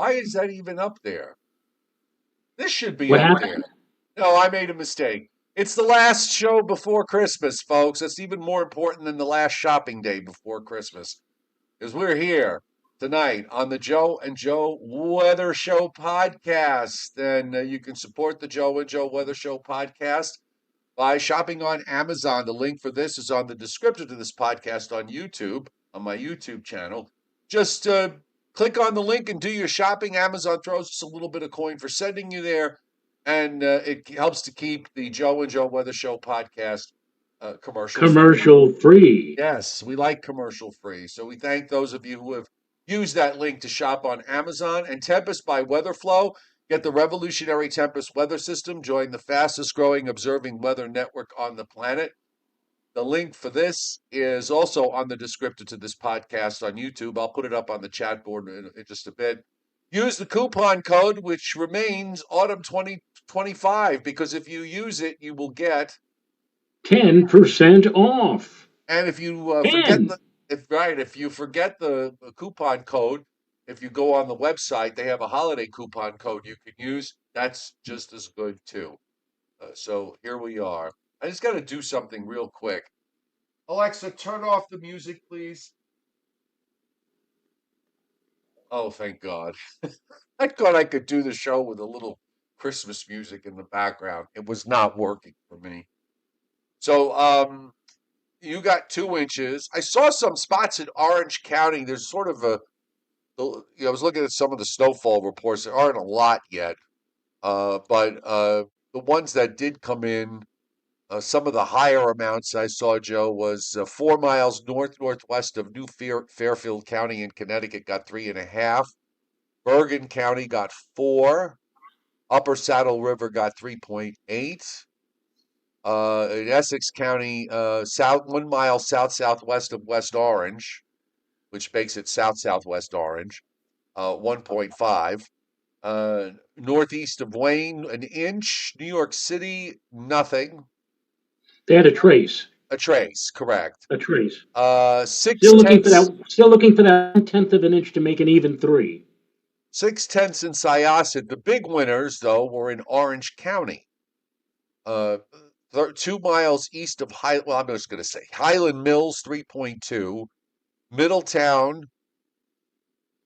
Why is that even up there? This should be What up there. happened? No, I made a mistake. It's the last show before Christmas, folks. That's even more important than the last shopping day before Christmas. Because we're here tonight on the Joe and Joe Weather Show podcast. And you can support the Joe and Joe Weather Show podcast by shopping on Amazon. The link for this is on the description to this podcast on YouTube, on my YouTube channel. Just click on the link and do your shopping. Amazon throws us a little bit of coin for sending you there, and it helps to keep the Joe and Joe Weather Show podcast commercial free. Commercial free. Yes, we like commercial free. So we thank those of you who have used that link to shop on Amazon. And Tempest by Weatherflow. Get the revolutionary Tempest weather system. Join the fastest growing observing weather network on the planet. The link for this is also on the description to this podcast on YouTube. I'll put it up on the chat board in just a bit. Use the coupon code, which remains Autumn 2025, because if you use it, you will get 10% off. And if you Ten. if you forget the coupon code, if you go on the website, they have a holiday coupon code you can use. That's just as good too. So here we are. I just got to do something real quick. Alexa, turn off the music, please. Oh, thank God. I thought I could do the show with a little Christmas music in the background. It was not working for me. So, you got 2 inches. I saw some spots in Orange County. There's sort of I was looking at some of the snowfall reports. There aren't a lot yet, but the ones that did come in, some of the higher amounts I saw, Joe, was 4 miles northwest of New Fairfield County in Connecticut got 3.5. Bergen County got 4. Upper Saddle River got 3.8. In Essex County, 1 mile southwest of West Orange, which makes it southwest Orange, 1.5. Northeast of Wayne, 1 inch. New York City, nothing. They had a trace. A trace, correct. A trace. 6 Still looking tenths. for that. Still looking for that 1/10 of an inch to make an even 3. 6 tenths in Syosset. The big winners, though, were in Orange County. 2 miles east of I'm just going to say Highland Mills, 3.2. Middletown,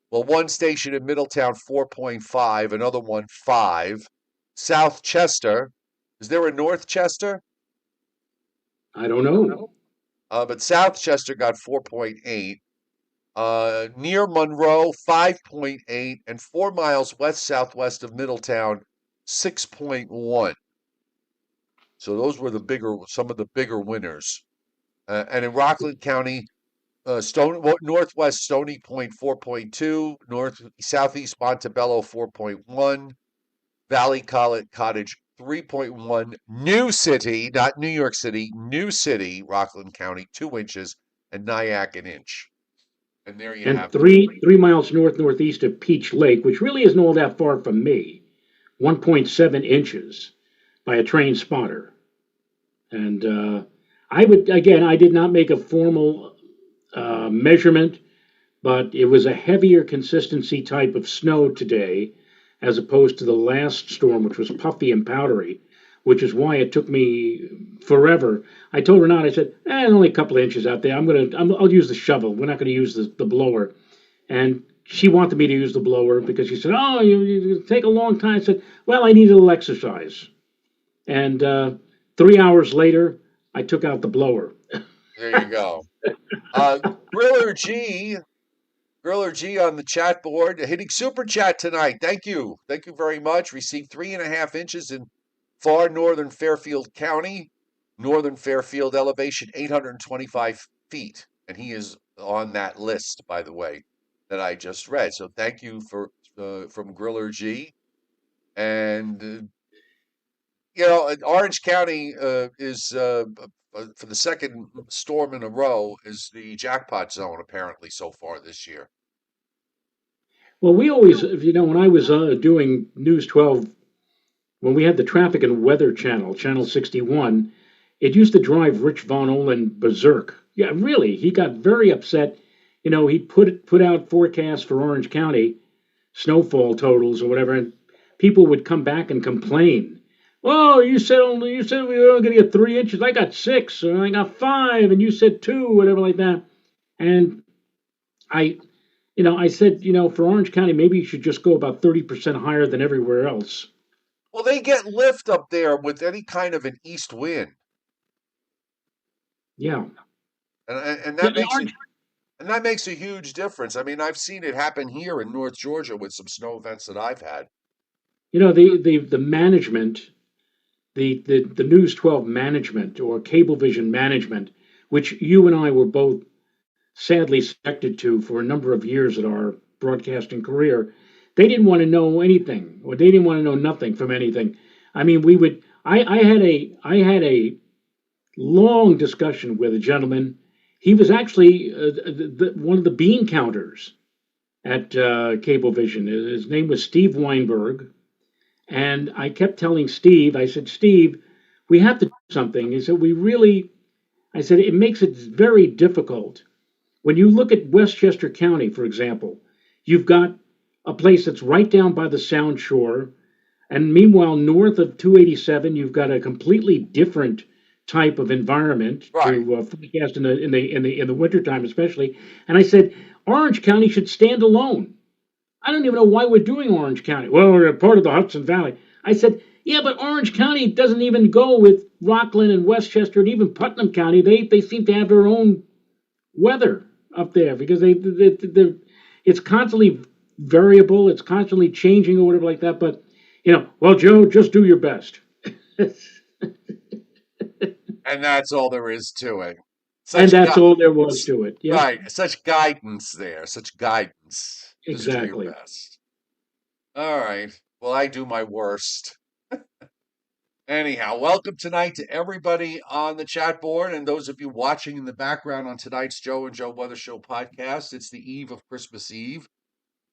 one station in Middletown, 4.5. Another one, 5. South Chester. Is there a North Chester? I don't know. But South Chester got 4.8. Near Monroe, 5.8. And 4 miles west-southwest of Middletown, 6.1. So those were some of the bigger winners. And in Rockland County, northwest Stony Point 4.2, southeast Montebello 4.1, Valley Cottage 3.1, New City, not New York City, New City, Rockland County 2 inches, and Nyack 1 inch. And there you have it. 3 miles northeast of Peach Lake, which really isn't all that far from me, 1.7 inches by a trained spotter. And I did not make a formal measurement, but it was a heavier consistency type of snow today, as opposed to the last storm, which was puffy and powdery, which is why it took me forever. I told Renata, I said, only a couple of inches out there. I'll use the shovel. We're not going to use the blower. And she wanted me to use the blower because she said, oh, you take a long time. I said, well, I need a little exercise. And 3 hours later, I took out the blower. There you go. Griller G on the chat board, hitting super chat tonight. Thank you very much. Received 3.5 inches in far northern Fairfield County. Northern Fairfield elevation 825 feet, and he is on that list, by the way, that I just read. So thank you from Griller G. And Orange County is for the second storm in a row is the jackpot zone apparently so far this year. Well, we always, when I was doing News 12, when we had the Traffic and Weather Channel, Channel 61, it used to drive Rich Von Olin berserk. Yeah, really, he got very upset. He put out forecasts for Orange County snowfall totals or whatever, and people would come back and complain. Oh, you said we were only going to get 3 inches. I got 6, or I got 5, and you said 2, whatever like that. And I, I said, for Orange County, maybe you should just go about 30% higher than everywhere else. Well, they get lift up there with any kind of an east wind, Yeah, and yeah, that makes it Orange. and that makes a huge difference. I mean, I've seen it happen here in North Georgia with some snow events that I've had. The management, the News 12 management or Cablevision management, which you and I were both sadly subjected to for a number of years in our broadcasting career, they didn't want to know anything, or they didn't want to know nothing from anything. I mean, we would. I had a long discussion with a gentleman. He was actually one of the bean counters at Cablevision. His name was Steve Weinberg, and I kept telling Steve, I said, Steve, we have to do something. He said, we really. I said, it makes it very difficult when you look at Westchester County, for example, you've got a place that's right down by the Sound Shore, and meanwhile, north of 287, you've got a completely different type of environment Right. to forecast in the wintertime, especially. And I said, Orange County should stand alone. I don't even know why we're doing Orange County. Well, we're a part of the Hudson Valley. I said, yeah, but Orange County doesn't even go with Rockland and Westchester and even Putnam County. They seem to have their own weather up there because it's constantly variable, it's constantly changing or whatever like that. But well, Joe, just do your best. And that's all there is to it. And Such that's gu- all there was to it. Yep, right, such guidance there, such guidance. Just do your exactly. best. All right. Well, I do my worst. Anyhow, welcome tonight to everybody on the chat board and those of you watching in the background on tonight's Joe and Joe Weather Show podcast. It's the eve of Christmas Eve.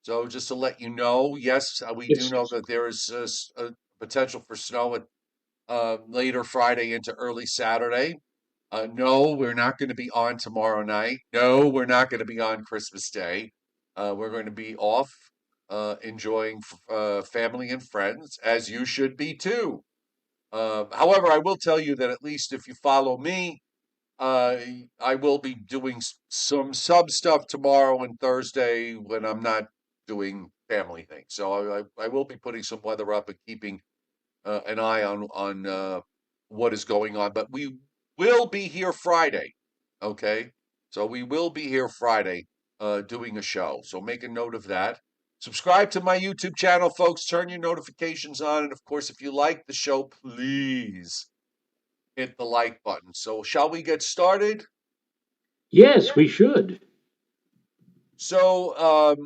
So just to let you know, yes, we do It's know that there is a potential for snow at later Friday into early Saturday. No, we're not going to be on tomorrow night. No, we're not going to be on Christmas Day. We're going to be off enjoying family and friends, as you should be too. However, I will tell you that at least if you follow me, uh, I will be doing some sub stuff tomorrow and Thursday when I'm not doing family things. So I will be putting some weather up and keeping an eye on what is going on. But we will be here Friday. Okay, so we will be here Friday doing a show. So make a note of that. Subscribe to my YouTube channel, folks. Turn your notifications on, and of course, if you like the show, please hit the like button. So, shall we get started? yes, we should. So,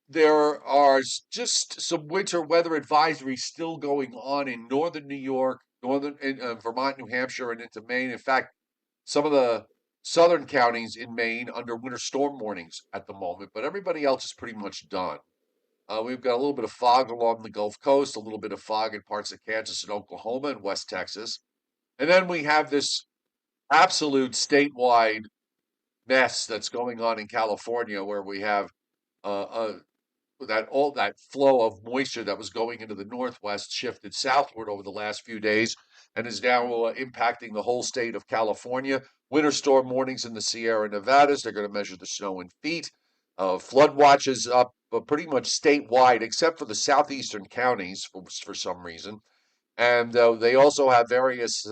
there are just some winter weather advisories still going on in northern New York, northern in, Vermont, New Hampshire, and into Maine. In fact, some of the southern counties in Maine under winter storm warnings at the moment, but everybody else is pretty much done. We've got a little bit of fog along the Gulf Coast, a little bit of fog in parts of Kansas and Oklahoma and West Texas. And then we have this absolute statewide mess that's going on in California where we have uh, that all that flow of moisture that was going into the northwest shifted southward over the last few days and is now impacting the whole state of California. Winter storm warnings in the Sierra Nevadas. They're going to measure the snow in feet. Flood watches up pretty much statewide, except for the southeastern counties for some reason. And they also have various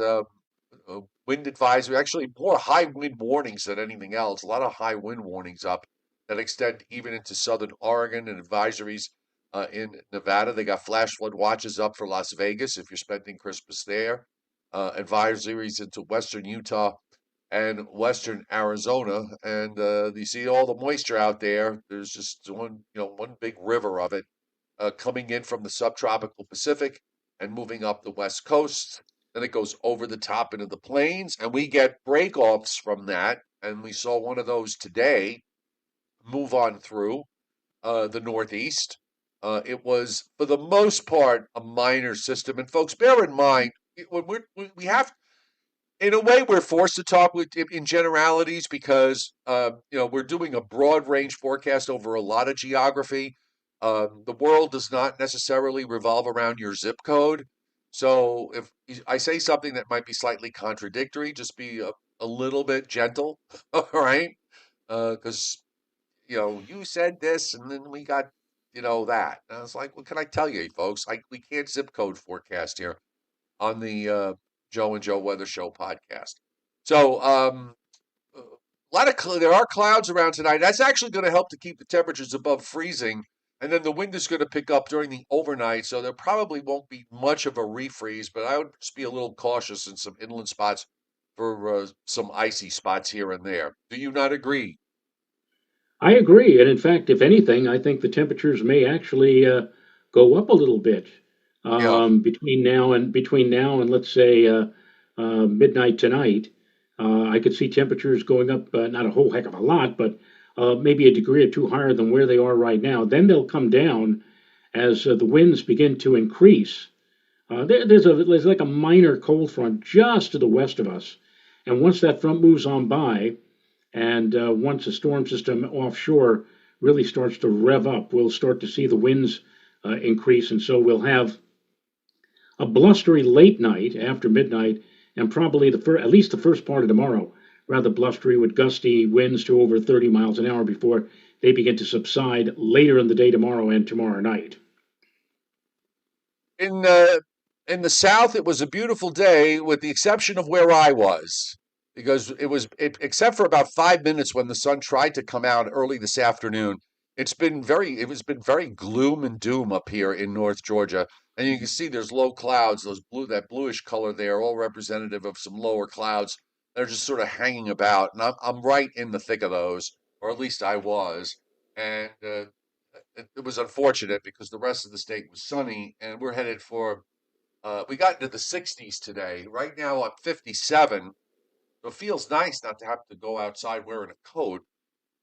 wind advisory, actually more high wind warnings than anything else. A lot of high wind warnings up that extend even into southern Oregon and advisories in Nevada. They got flash flood watches up for Las Vegas if you're spending Christmas there. Advisories into western Utah and western Arizona, and you see all the moisture out there. There's just one big river of it coming in from the subtropical Pacific and moving up the west coast. Then it goes over the top into the plains, and we get breakoffs from that. And we saw one of those today move on through the Northeast. It was, for the most part, a minor system. And folks, bear in mind, when we have, in a way, we're forced to talk in generalities because we're doing a broad range forecast over a lot of geography. The world does not necessarily revolve around your zip code. So if I say something that might be slightly contradictory, just be a little bit gentle, all right? Because you said this, and then we got, that. And I was like, what can I tell you, folks? We can't zip code forecast here on the Joe and Joe Weather Show podcast. So, there are clouds around tonight. That's actually going to help to keep the temperatures above freezing. And then the wind is going to pick up during the overnight, so there probably won't be much of a refreeze, but I would just be a little cautious in some inland spots for some icy spots here and there. Do you not agree? I agree, and in fact, if anything, I think the temperatures may actually go up a little bit Yeah. between now and let's say midnight tonight. I could see temperatures going up, not a whole heck of a lot, but maybe a degree or two higher than where they are right now. Then they'll come down as the winds begin to increase. There's like a minor cold front just to the west of us, and once that front moves on by, and once the storm system offshore really starts to rev up, we'll start to see the winds increase, and so we'll have a blustery late night after midnight, and probably at least the first part of tomorrow, rather blustery with gusty winds to over 30 miles an hour before they begin to subside later in the day tomorrow and tomorrow night. In uh, in the South, it was a beautiful day, with the exception of where I was, because except for about 5 minutes when the sun tried to come out early this afternoon. It has been very gloom and doom up here in North Georgia, and you can see there's low clouds, that bluish color there, all representative of some lower clouds that are just sort of hanging about, and I'm right in the thick of those, or at least I was, and it was unfortunate because the rest of the state was sunny, and we're headed for. We got into the 60s today. Right now I'm 57, so it feels nice not to have to go outside wearing a coat.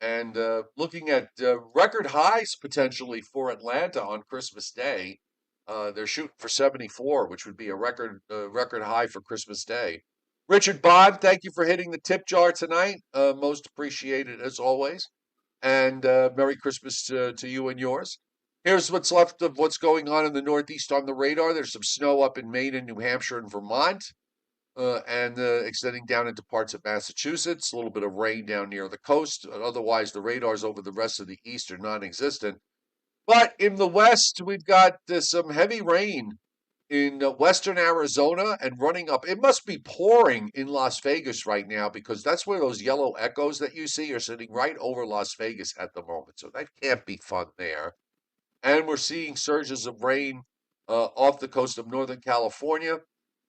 And looking at record highs potentially for Atlanta on Christmas Day. They're shooting for 74, which would be a record high for Christmas Day. Richard Bond, thank you for hitting the tip jar tonight. Most appreciated as always. And Merry Christmas to you and yours. Here's what's left of what's going on in the Northeast on the radar. There's some snow up in Maine and New Hampshire and Vermont, and extending down into parts of Massachusetts. A little bit of rain down near the coast. Otherwise, the radars over the rest of the East are non existent. But in the West, we've got some heavy rain in western Arizona and running up. It must be pouring in Las Vegas right now because that's where those yellow echoes that you see are sitting right over Las Vegas at the moment. So that can't be fun there. And we're seeing surges of rain off the coast of Northern California,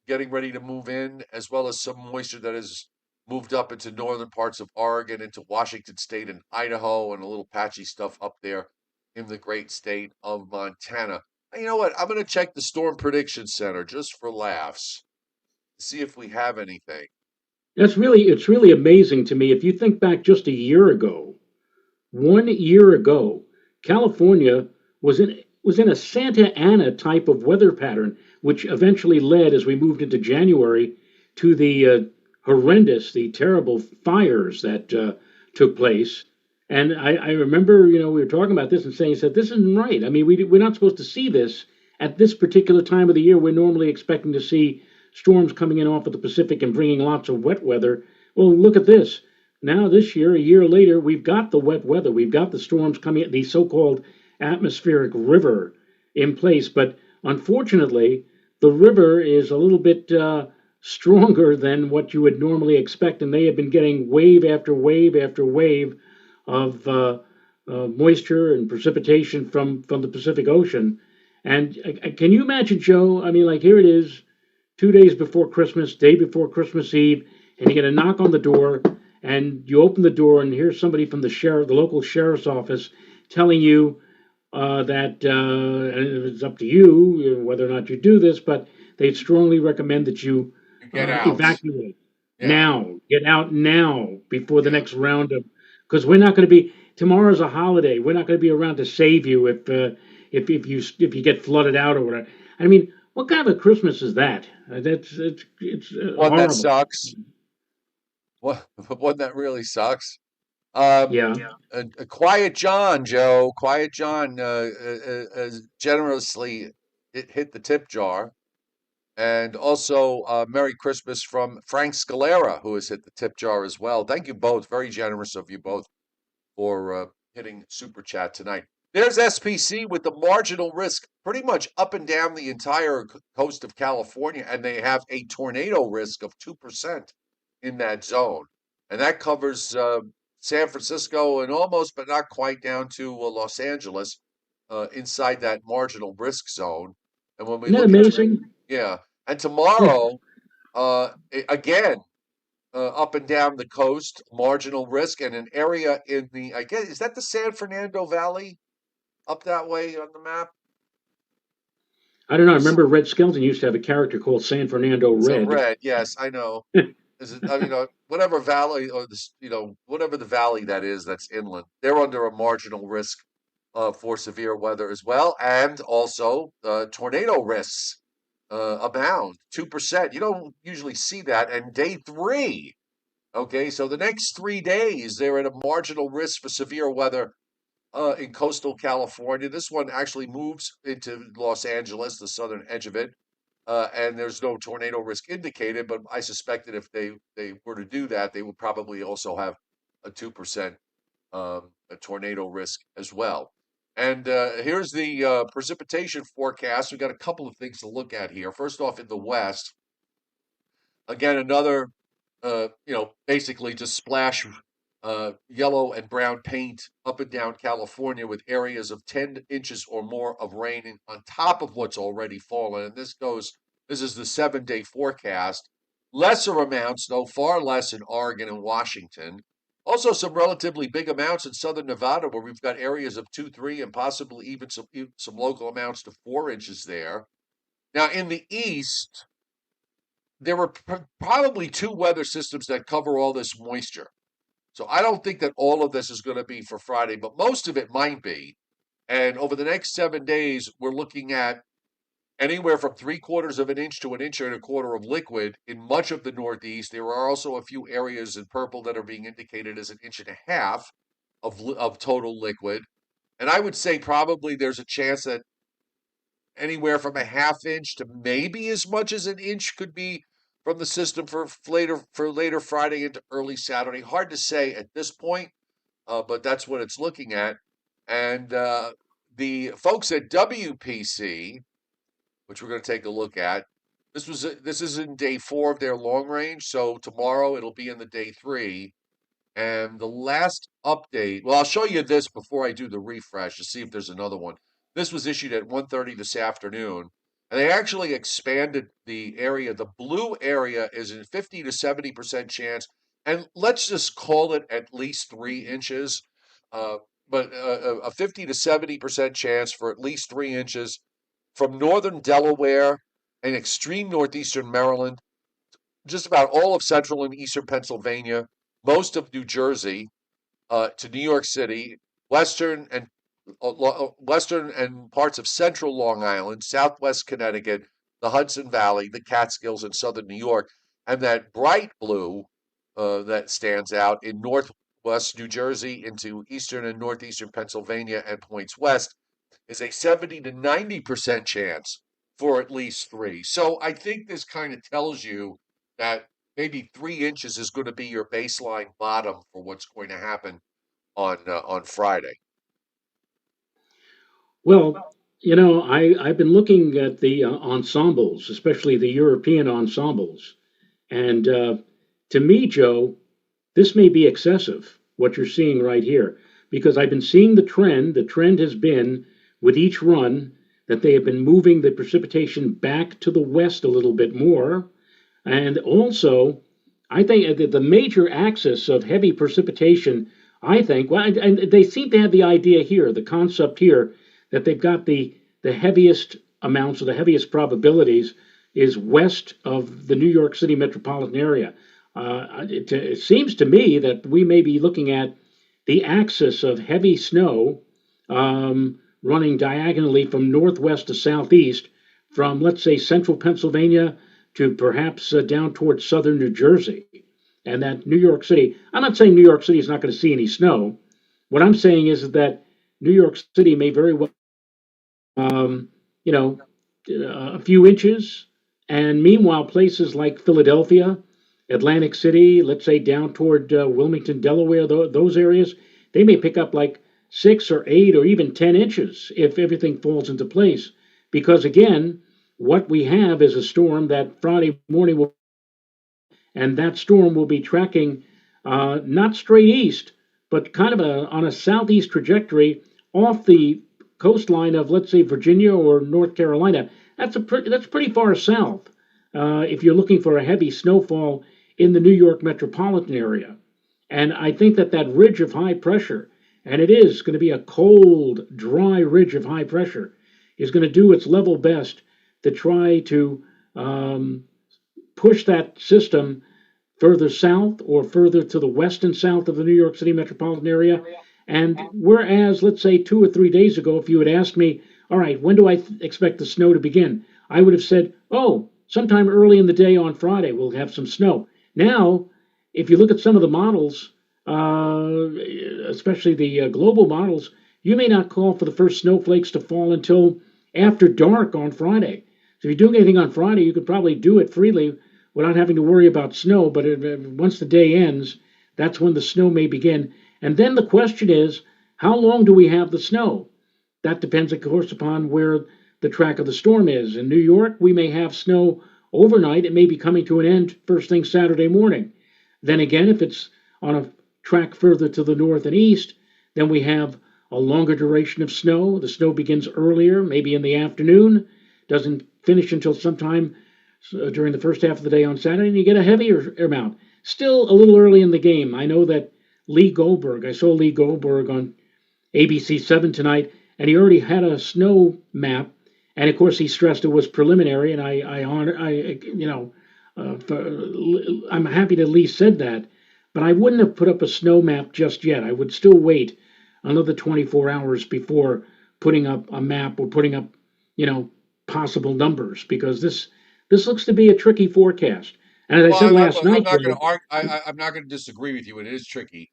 getting ready to move in, as well as some moisture that has moved up into northern parts of Oregon, into Washington State and Idaho, and a little patchy stuff up there in the great state of Montana. And you know what? I'm going to check the Storm Prediction Center just for laughs, see if we have anything. It's really amazing to me. If you think back just a year ago, 1 year ago, California was in a Santa Ana type of weather pattern, which eventually led, as we moved into January, to the the terrible fires that took place. And I remember, we were talking about this and saying, said, this isn't right. I mean, we're not supposed to see this at this particular time of the year. We're normally expecting to see storms coming in off of the Pacific and bringing lots of wet weather. Well, look at this. Now, this year, a year later, we've got the wet weather. We've got the storms coming, the so called atmospheric river in place. But unfortunately, the river is a little bit stronger than what you would normally expect. And they have been getting wave after wave after wave of moisture and precipitation from the Pacific Ocean. And can you imagine, Joe? I mean, like here it is, 2 days before Christmas, day before Christmas Eve, and you get a knock on the door, and you open the door, and here's somebody from the local sheriff's office, telling you that it's up to you whether or not you do this, but they strongly recommend that you You get out. evacuate Yeah, get out now before the yeah. next round of, because we're not going to be. Tomorrow's a holiday. We're not going to be around to save you if you get flooded out or whatever. I mean, what kind of a Christmas is that? It's One that horrible. sucks. One, one that really sucks. Yeah. Quiet John, Joe. Quiet John generously hit the tip jar. And also, Merry Christmas from Frank Scalera, who has hit the tip jar as well. Thank you both. Very generous of you both for hitting Super Chat tonight. There's SPC with the marginal risk pretty much up and down the entire coast of California, and they have a tornado risk of 2% in that zone. And that covers San Francisco and almost, but not quite, down to Los Angeles inside that marginal risk zone. And when we Isn't that look at, amazing? yeah, and Yeah. tomorrow, again, up and down the coast, marginal risk, and an area in the, I guess, is that the San Fernando Valley up that way on the map? I don't know. I Is remember Red Skelton used to have a character called San Fernando so Red. red? Yes, I know. Is it, whatever valley or this, whatever the valley that is that's inland, they're under a marginal risk for severe weather as well, and also tornado risks abound. 2%. You don't usually see that. And day three. Okay, so the next 3 days, they're at a marginal risk for severe weather in coastal California. This one actually moves into Los Angeles, the southern edge of it, and there's no tornado risk indicated. But I suspect that if they were to do that, they would probably also have a 2% a tornado risk as well. And here's the precipitation forecast. We've got a couple of things to look at here. First off, in the west, again, another, basically just splash yellow and brown paint up and down California with areas of 10 inches or more of rain on top of what's already fallen. And this is the 7 day forecast. Lesser amounts, though, far less in Oregon and Washington. Also, some relatively big amounts in southern Nevada, where we've got areas of 2, 3, and possibly even some local amounts to 4 inches there. Now, in the east, there were probably two weather systems that cover all this moisture. So I don't think that all of this is going to be for Friday, but most of it might be. And over the next 7 days, we're looking at anywhere from 3/4 of an inch to an inch and a quarter of liquid in much of the Northeast. There are also a few areas in purple that are being indicated as an inch and a half of total liquid. And I would say probably there's a chance that anywhere from a half inch to maybe as much as an inch could be from the system for later Friday into early Saturday. Hard to say at this point, but that's what it's looking at. And the folks at WPC, which we're going to take a look at, this is in day 4 of their long range. So tomorrow it'll be in the day 3. And the last update, well, I'll show you this before I do the refresh to see if there's another one. This was issued at 1:30 this afternoon, and they actually expanded the area. The blue area is a 50 to 70% chance, and let's just call it at least 3 inches. Uh, but a 50 to 70% chance for at least 3 inches from northern Delaware and extreme northeastern Maryland, just about all of central and eastern Pennsylvania, most of New Jersey, to New York City, western and parts of central Long Island, southwest Connecticut, the Hudson Valley, the Catskills, and southern New York, and that bright blue that stands out in northwest New Jersey into eastern and northeastern Pennsylvania and points west is a 70 to 90% chance for at least three. So I think this kind of tells you that maybe 3 inches is going to be your baseline bottom for what's going to happen on Friday. Well, I've been looking at the ensembles, especially the European ensembles. And to me, Joe, this may be excessive, what you're seeing right here, because I've been seeing the trend. The trend has been with each run that they have been moving the precipitation back to the west a little bit more. And also, I think that the major axis of heavy precipitation, I think, well, and they seem to have the idea here, the concept here, that they've got the heaviest amounts or the heaviest probabilities is west of the New York City metropolitan area. It seems to me that we may be looking at the axis of heavy snow running diagonally from northwest to southeast, from, let's say, central Pennsylvania to perhaps down towards southern New Jersey. and that New York City. I'm not saying New York City is not going to see any snow. What I'm saying is that New York City may very well, um, you know, a few inches, and meanwhile, places like Philadelphia, Atlantic City, let's say down toward Wilmington, Delaware, those areas, they may pick up like 6 or 8 or even 10 inches if everything falls into place. Because again, what we have is a storm that Friday morning will, and that storm will be tracking not straight east, but kind of on a southeast trajectory off the coastline of, let's say, Virginia or North Carolina. That's pretty far south. If you're looking for a heavy snowfall in the New York metropolitan area, and I think that that ridge of high pressure, and it is going to be a cold, dry ridge of high pressure, is going to do its level best to try to push that system further south or further to the west and south of the New York City metropolitan area. And whereas, let's say 2 or 3 days ago, if you had asked me, all right, when do I expect the snow to begin? I would have said, oh, sometime early in the day on Friday, we'll have some snow. Now, if you look at some of the models, especially the global models, you may not call for the first snowflakes to fall until after dark on Friday. So if you're doing anything on Friday, you could probably do it freely without having to worry about snow. But once the day ends, that's when the snow may begin. And then the question is, how long do we have the snow? That depends, of course, upon where the track of the storm is. In New York, we may have snow overnight. It may be coming to an end first thing Saturday morning. Then again, if it's on a track further to the north and east, then we have a longer duration of snow. The snow begins earlier, maybe in the afternoon, doesn't finish until sometime during the first half of the day on Saturday, and you get a heavier amount. Still a little early in the game. I know that I saw Lee Goldberg on ABC 7 tonight, and he already had a snow map. And of course, he stressed it was preliminary, and I'm happy that Lee said that. But I wouldn't have put up a snow map just yet. I would still wait another 24 hours before putting up a map or putting up, you know, possible numbers because this looks to be a tricky forecast. And as I Well, said last I'm night, not going Joe, to argue. I'm not going to disagree with you. It is tricky.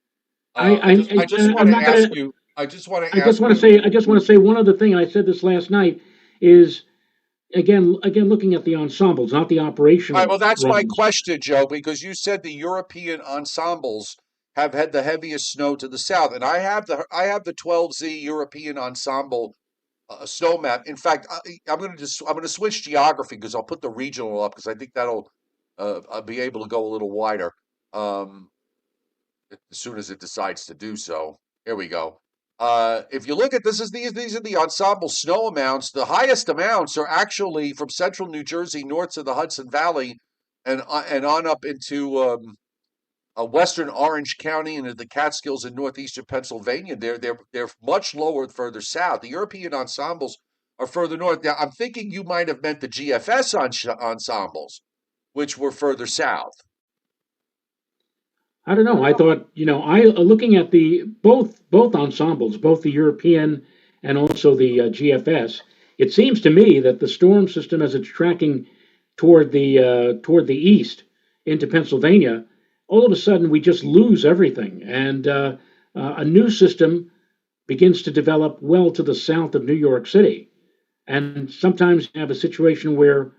I just I'm want to not ask gonna. you. I just want to ask you. I just want to say one other thing. And I said this last night is again looking at the ensembles, not the All right. operational Well, that's my runs. question, Joe, because you said the European ensembles have had the heaviest snow to the south, and I have the 12Z European ensemble snow map. In fact, I'm going to switch geography because I'll put the regional up because I think that'll I'll be able to go a little wider. Um, as soon as it decides to do so. Here we go. If you look at these are the ensemble snow amounts. The highest amounts are actually from central New Jersey north to the Hudson Valley, and on up into western Orange County and the Catskills in northeastern Pennsylvania. They're much lower further south. The European ensembles are further north. Now I'm thinking you might have meant the GFS ensembles, which were further south. I don't know. I thought I looking at the both ensembles, both the European and also the GFS. It seems to me that the storm system, as it's tracking toward the east into Pennsylvania, all of a sudden we just lose everything, and a new system begins to develop well to the south of New York City. And sometimes you have a situation where,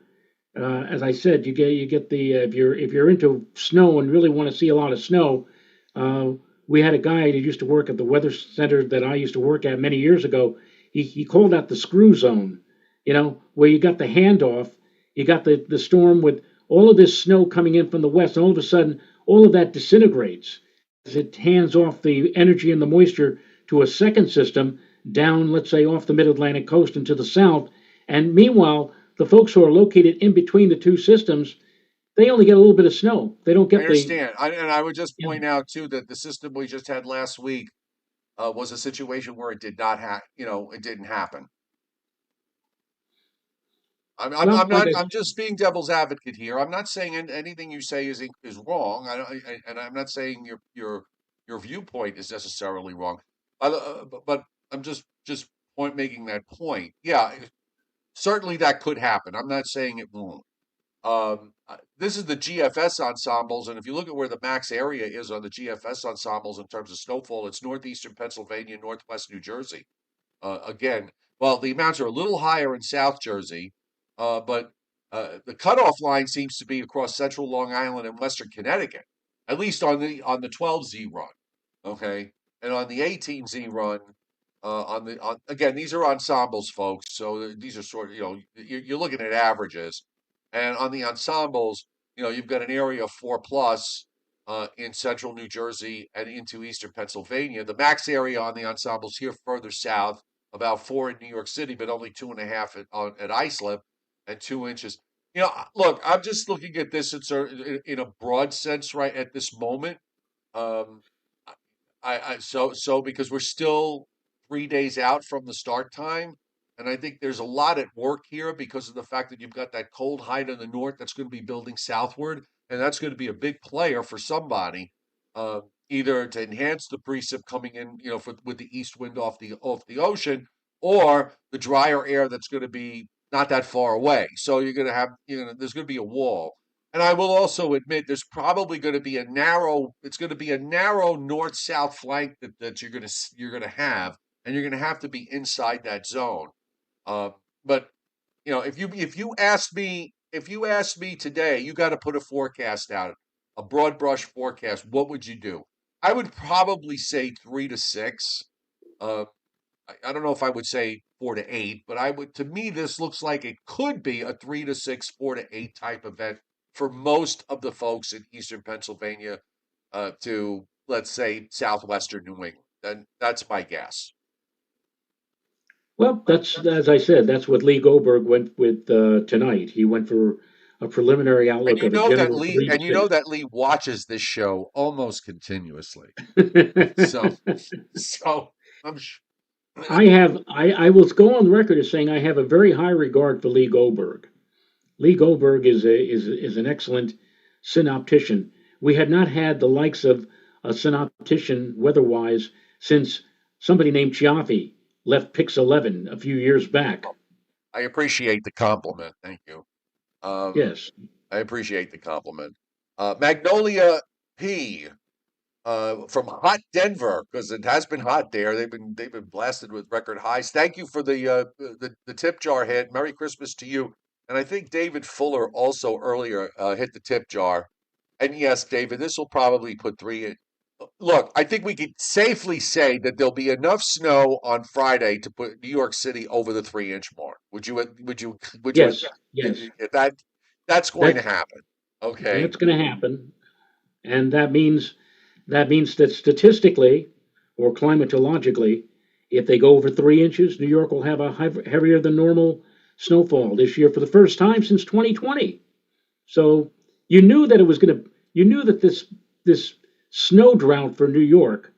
as I said, you get the if you're into snow and really want to see a lot of snow. Uh, we had a guy who used to work at the weather center that I used to work at many years ago. He called that the screw zone, where you got the handoff, you got the storm with all of this snow coming in from the west, and all of a sudden all of that disintegrates as it hands off the energy and the moisture to a second system down, let's say, off the mid-Atlantic coast into the south. And meanwhile, the folks who are located in between the two systems, they only get a little bit of snow. They don't I get the, understand. And I would just you know, point out too that the system we just had last week was a situation where it did not it didn't happen. well, I'm like not, I, I'm just being devil's advocate here. I'm not saying anything you say is wrong. And I'm not saying your viewpoint is necessarily wrong. But I'm just making that point. Yeah, certainly that could happen. I'm not saying it won't. This is the GFS ensembles, and if you look at where the max area is on the GFS ensembles in terms of snowfall, it's northeastern Pennsylvania, northwest New Jersey. Again, well, the amounts are a little higher in South Jersey, but the cutoff line seems to be across central Long Island and western Connecticut, at least on the 12Z run. Okay, and on the 18Z run, on again, these are ensembles, folks. So these are sort of, you're looking at averages, and on the ensembles, you've got an area of 4 plus in central New Jersey and into eastern Pennsylvania. The max area on the ensembles here further south, about 4 in New York City, but only 2.5 at Islip, and 2 inches. Look, I'm just looking at this in a broad sense right at this moment. Um, so because we're still 3 days out from the start time, and I think there's a lot at work here because of the fact that you've got that cold height in the north that's going to be building southward, and that's going to be a big player for somebody, uh, either to enhance the precip coming in, with the east wind off the ocean, or the drier air that's going to be not that far away. So you're going to have, there's going to be a wall. And I will also admit there's probably going to be it's going to be a narrow north-south flank that you're going to have, and you're going to have to be inside that zone. Uh, but if you asked me today, you got to put a forecast out, a broad brush forecast. What would you do? I would probably say 3 to 6. Uh, I don't know if I would say 4 to 8, but I would. To me, this looks like it could be a 3 to 6, 4 to 8 type event for most of the folks in Eastern Pennsylvania, to let's say southwestern New England. And that's my guess. Well, that's as I said. That's what Lee Goldberg went with tonight. He went for a preliminary And outlook you of a know that general Lee, three to and you know six. that Lee watches this show almost continuously. So, so I'm. I will go on record as saying I have a very high regard for Lee Goldberg. Lee Goldberg is an excellent synoptician. We had not had the likes of a synoptician weather-wise since somebody named Chiaffi left Pix 11 a few years back. I appreciate the compliment. Thank you. Um, Yes, I appreciate the compliment. Magnolia P. From hot Denver, because it has been hot there. They've been blasted with record highs. Thank you for the tip jar hit. Merry Christmas to you. And I think David Fuller also earlier hit the tip jar. And yes, David, this will probably put three in. Look, I think we could safely say that there'll be enough snow on Friday to put New York City over the 3 inch mark. Would you? Would you? yes, yes. That that's going to That happen. Okay. that's going to happen, and that means that statistically or climatologically, if they go over 3 inches, New York will have a heavier than normal snowfall this year for the first time since 2020. So you knew that this snow drought for New York,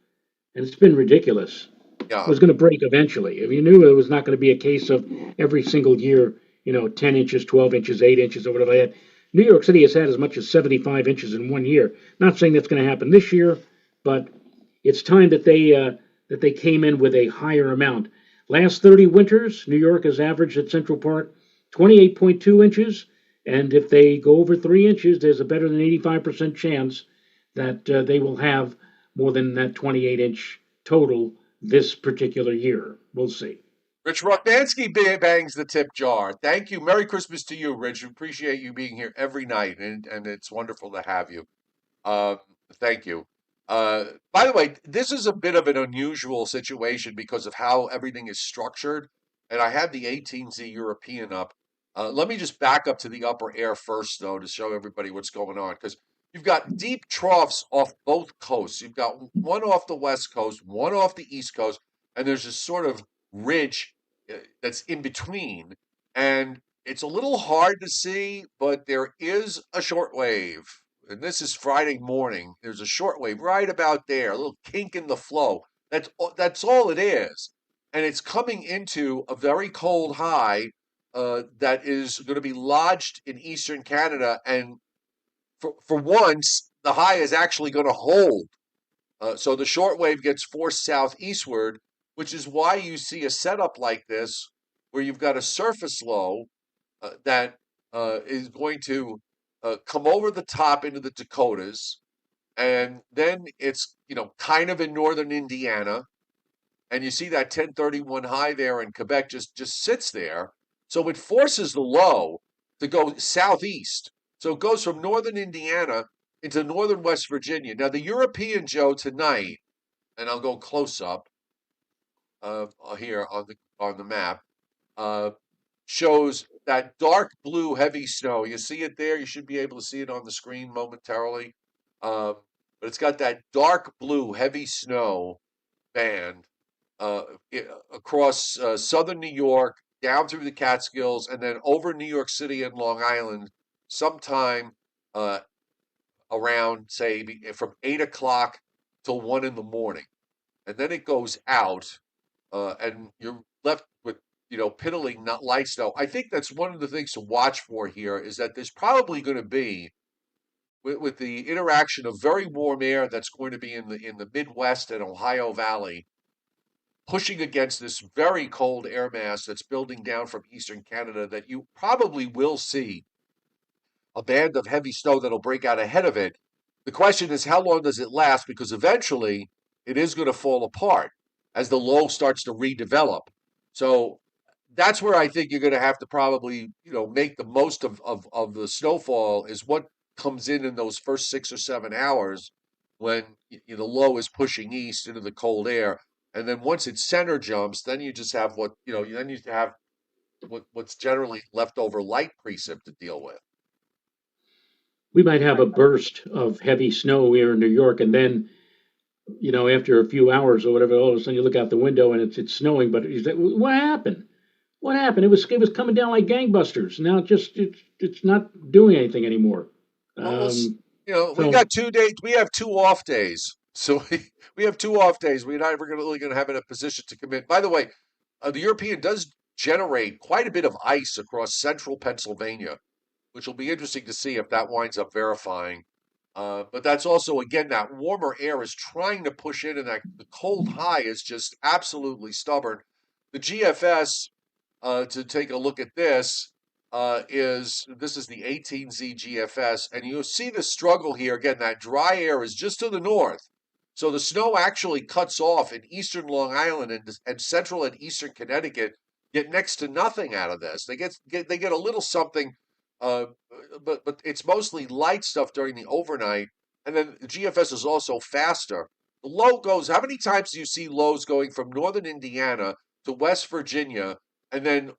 and it's been ridiculous, Yeah. was going to break eventually. If you knew it was not going to be a case of every single year, 10 inches, 12 inches, 8 inches, or whatever they had. New York City has had as much as 75 inches in one year. Not saying that's going to happen this year, but it's time that they came in with a higher amount. Last 30 winters, New York has averaged at Central Park 28.2 inches, and if they go over 3 inches, there's a better than 85% chance that they will have more than that 28-inch total this particular year. We'll see. Rich Rockmansky bangs the tip jar. Thank you. Merry Christmas to you, Rich. Appreciate you being here every night, and it's wonderful to have you. Uh, Thank you. By the way, this is a bit of an unusual situation because of how everything is structured, and I have the 18Z European up. Let me just back up to the upper air first, though, to show everybody what's going on, because you've got deep troughs off both coasts. You've got one off the west coast, one off the east coast, and there's this sort of ridge that's in between. And it's a little hard to see, but there is a short wave. And this is Friday morning. There's a short wave right about there, a little kink in the flow. That's all it is. And it's coming into a very cold high that is going to be lodged in eastern Canada. And for once, the high is actually going to hold. So the short wave gets forced southeastward, which is why you see a setup like this, where you've got a surface low that is going to come over the top into the Dakotas, and then it's kind of in northern Indiana, and you see that 1031 high there in Quebec just sits there. So it forces the low to go southeast. So it goes from northern Indiana into northern West Virginia. Now the European Joe tonight, and I'll go close up here on the map, uh, shows that dark blue heavy snow. You see it there. You should be able to see it on the screen momentarily. Um, but it's got that dark blue heavy snow band uh, across southern New York, down through the Catskills, and then over New York City and Long Island sometime uh, around, say, from 8 o'clock till 1 in the morning. And then it goes out, and you're left with, piddling, not light snow. I think that's one of the things to watch for here is that there's probably going to be, with the interaction of very warm air that's going to be in the Midwest and Ohio Valley, pushing against this very cold air mass that's building down from eastern Canada, that you probably will see a band of heavy snow that'll break out ahead of it. The question is, how long does it last? Because eventually it is going to fall apart as the low starts to redevelop. So that's where I think you're going to have to probably, make the most of the snowfall, is what comes in those first 6 or 7 hours when the low is pushing east into the cold air. And then once its center jumps, then you just have then you have what's generally leftover light precip to deal with. We might have a burst of heavy snow here in New York, and then after a few hours or whatever, all of a sudden you look out the window and it's snowing. But you say, what happened? What happened? It was coming down like gangbusters. Now it's not doing anything anymore. Well, we So got 2 days. We have 2 off days, so we have 2 off days. We're not ever really going to have in a position to commit. By the way, the European does generate quite a bit of ice across central Pennsylvania, which will be interesting to see if that winds up verifying. But that's also, again, that warmer air is trying to push in, and that the cold high is just absolutely stubborn. The GFS, to take a look at this, is the 18Z GFS, and you'll see the struggle here. Again, that dry air is just to the north. So the snow actually cuts off in eastern Long Island and central and eastern Connecticut, get next to nothing out of this. They get a little something, uh, but it's mostly light stuff during the overnight. And then the GFS is also faster. The low goes. How many times do you see lows going from northern Indiana to West Virginia, and then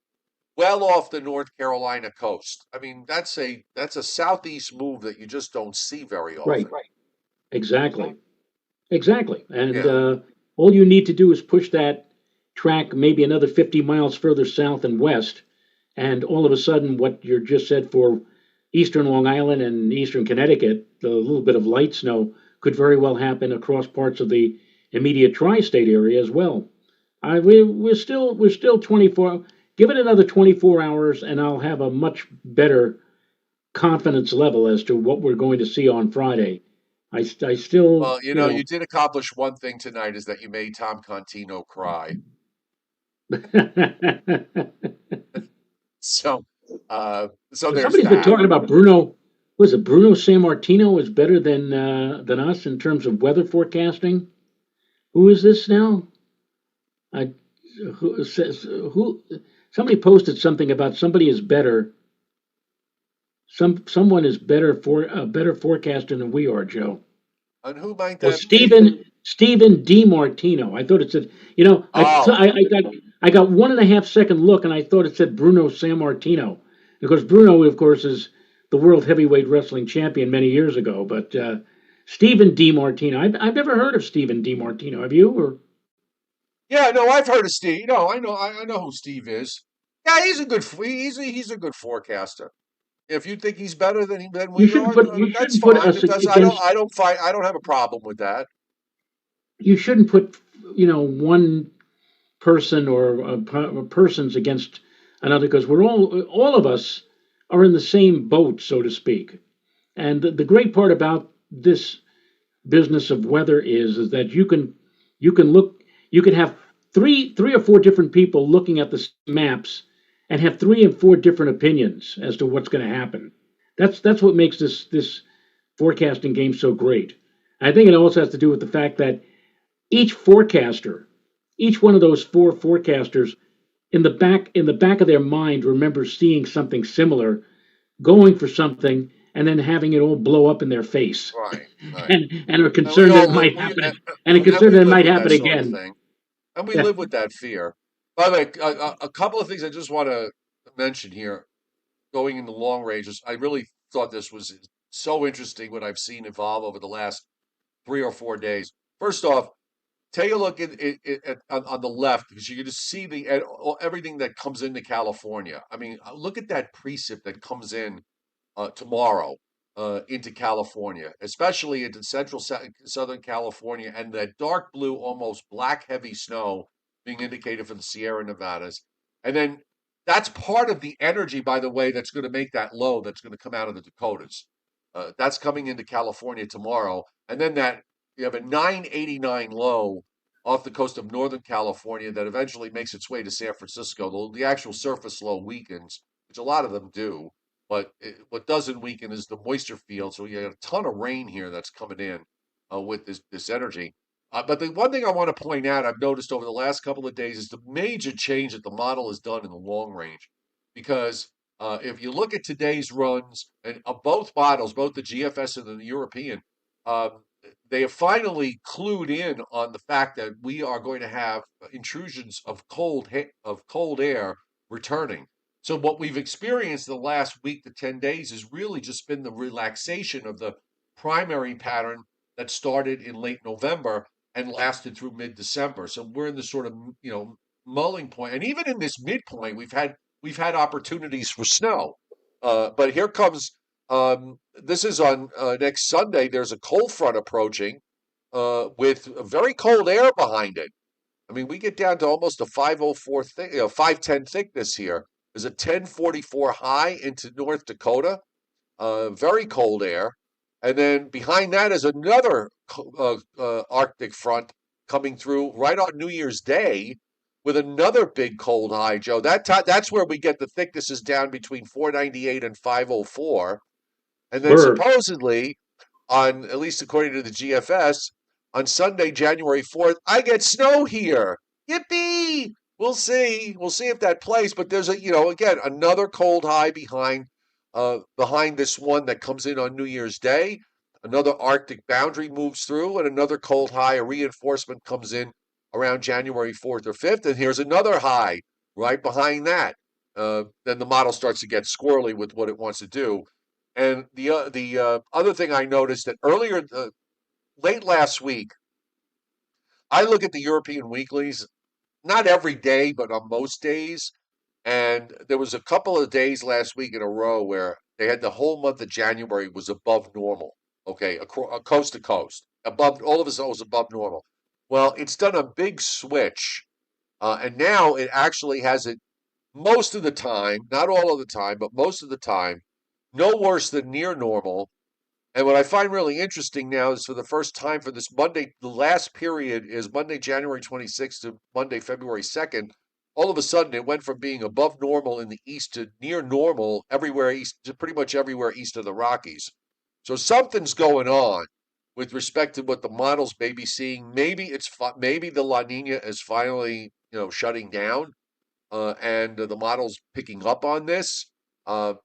well off the North Carolina coast? I mean, that's a southeast move that you just don't see very right, often. exactly, exactly. And Yeah. all you need to do is push that track maybe another 50 miles further south and west, and all of a sudden, what you just said for eastern Long Island and eastern Connecticut, the little bit of light snow could very well happen across parts of the immediate tri-state area as well. We're still 24. Give it another 24 hours, and I'll have a much better confidence level as to what we're going to see on Friday. I still, Well, you did accomplish one thing tonight, is that you made Tom Contino cry. So, so there's somebody's been that. talking about Bruno. Was it Bruno Sammartino is better than us in terms of weather forecasting? Who is this now? I who says who? Somebody posted something about somebody is better. Someone is better for a better forecaster than we are, Joe. And who might Oh, that be? Stephen DiMartino. I thought it said, Oh, I got 1.5 second look, and I thought it said Bruno Sammartino. Of course, Bruno, of course, is the world heavyweight wrestling champion many years ago. But Stephen DiMartino, I've never heard of Stephen DiMartino. Have you? Or yeah. No, I've heard of Steve. No, I know who Steve is. Yeah, he's a good. He's a good forecaster. If you think he's better than you we shouldn't are, put you that's shouldn't put fine. us It does. I don't. against. I don't fight. I don't have a problem with that. You shouldn't put one person or persons against another, because we're all of us are in the same boat, so to speak. And the great part about this business of weather is that you can have three or four different people looking at the maps and have 3 and 4 different opinions as to what's going to happen. That's what makes this forecasting game so great. I think it also has to do with the fact that each forecaster, each one of those four forecasters, in the back of their mind remembers seeing something similar, going for something, and then having it all blow up in their face, Right, right. and are And we concerned that it all live, might happen, and are and concerned we that it live might with that happen sort of again. thing. And we Yeah. live with that fear. By the way, a couple of things I just want to mention here, going into long ranges. I really thought this was so interesting what I've seen evolve over the last 3 or 4 days. First off, take a look on the left because you can just see everything that comes into California. I mean, look at that precip that comes in tomorrow into California, especially into Southern California, and that dark blue, almost black heavy snow being indicated for the Sierra Nevadas. And then that's part of the energy, by the way, that's going to make that low that's going to come out of the Dakotas. That's coming into California tomorrow. And then that you have a 989 low off the coast of Northern California that eventually makes its way to San Francisco. The actual surface low weakens, which a lot of them do. But what doesn't weaken is the moisture field. So you got a ton of rain here that's coming in with this energy. But the one thing I want to point out, I've noticed over the last couple of days, is the major change that the model has done in the long range. Because if you look at today's runs and both models, both the GFS and the European, um, they have finally clued in on the fact that we are going to have intrusions of cold air returning. So what we've experienced the last week to 10 days has really just been the relaxation of the primary pattern that started in late November and lasted through mid-December. So we're in this sort of, mulling point. And even in this midpoint, we've had opportunities for snow. But here comes this is on next Sunday. There's a cold front approaching with very cold air behind it. I mean, we get down to almost a 504 thick, 510 thickness here. There's a 1044 high into North Dakota, very cold air. And then behind that is another Arctic front coming through right on New Year's Day with another big cold high, Joe. That's where we get the thicknesses down between 498 and 504. And then Burr. supposedly, on at least according to the GFS, on Sunday, January 4th, I get snow here. Yippee! We'll see. We'll see if that plays. But there's again, another cold high behind this one that comes in on New Year's Day. Another Arctic boundary moves through, and another cold high, a reinforcement comes in around January 4th or 5th. And here's another high right behind that. Then the model starts to get squirrely with what it wants to do. And the other thing I noticed that earlier, late last week, I look at the European weeklies, not every day, but on most days. And there was a couple of days last week in a row where they had the whole month of January was above normal. Okay, coast to coast, above all of us, it was above normal. Well, it's done a big switch, and now it actually has it most of the time, not all of the time, but most of the time, no worse than near normal. And what I find really interesting now is for the first time for this Monday, the last period is Monday, January 26th to Monday, February 2nd. All of a sudden, it went from being above normal in the east to near normal everywhere east, to pretty much everywhere east of the Rockies. So something's going on with respect to what the models may be seeing. Maybe the La Nina is finally shutting down, and the models picking up on this. Uh,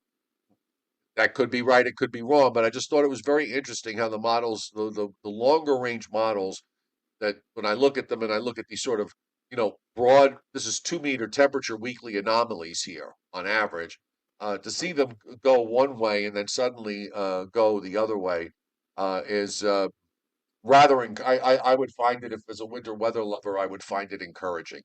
that could be right, it could be wrong, but I just thought it was very interesting how the models, the longer range models, that when I look at them and I look at these sort of, broad, this is 2 meter temperature weekly anomalies here on average, to see them go one way and then suddenly go the other way is I would find it, if as a winter weather lover, I would find it encouraging.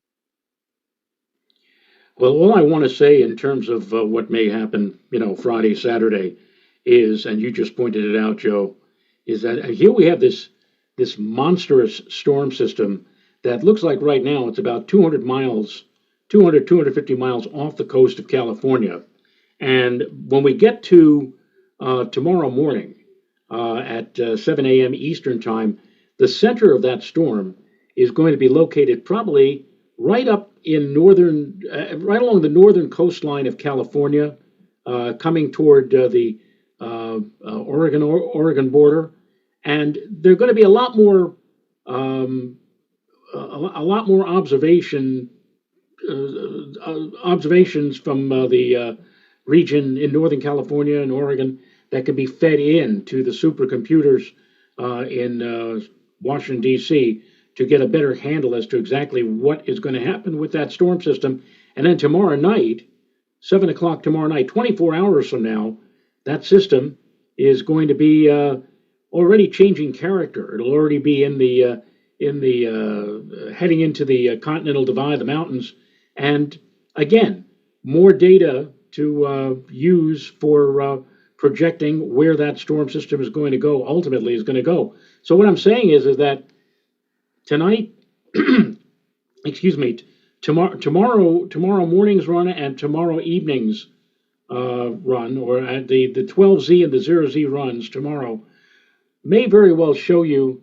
Well, all I want to say in terms of what may happen, Friday, Saturday, is, and you just pointed it out, Joe, is that here we have this monstrous storm system that looks like right now it's about 200 miles, 250 miles off the coast of California. And when we get to tomorrow morning at 7 a.m. Eastern time, the center of that storm is going to be located probably right up in northern, right along the northern coastline of California, coming toward the Oregon border, and there are going to be a lot more um, a lot more observations from the region in Northern California and Oregon that can be fed in to the supercomputers in Washington, D.C. to get a better handle as to exactly what is going to happen with that storm system. And then tomorrow night, 7 o'clock tomorrow night, 24 hours from now, that system is going to be already changing character. It'll already be in the heading into the continental divide, the mountains, and again, more data to use for projecting where that storm system is going to go. Ultimately, is going to go. So what I'm saying is that tonight, excuse me, tomorrow morning's run and tomorrow evening's run, or at the 12Z and the 0Z runs tomorrow, may very well show you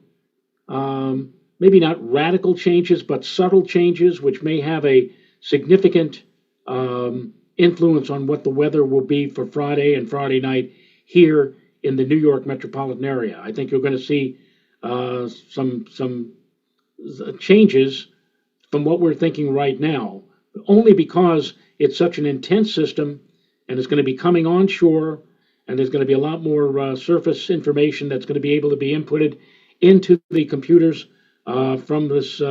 maybe not radical changes, but subtle changes, which may have a significant influence on what the weather will be for Friday and Friday night here in the New York metropolitan area. I think you're going to see some changes from what we're thinking right now, only because it's such an intense system and it's going to be coming onshore, and there's going to be a lot more surface information that's going to be able to be inputted into the computers from this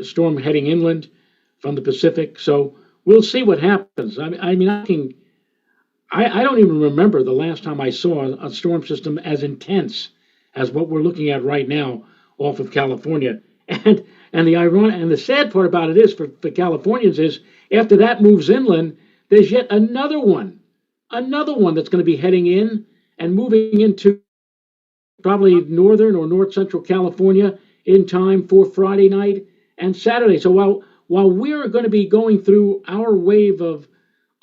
storm heading inland from the Pacific. So we'll see what happens. I don't even remember the last time I saw a storm system as intense as what we're looking at right now off of California. And the sad part about it is for Californians is after that moves inland, there's yet another one that's going to be heading in and moving into probably northern or north central California in time for Friday night and Saturday. So while we're going to be going through our wave of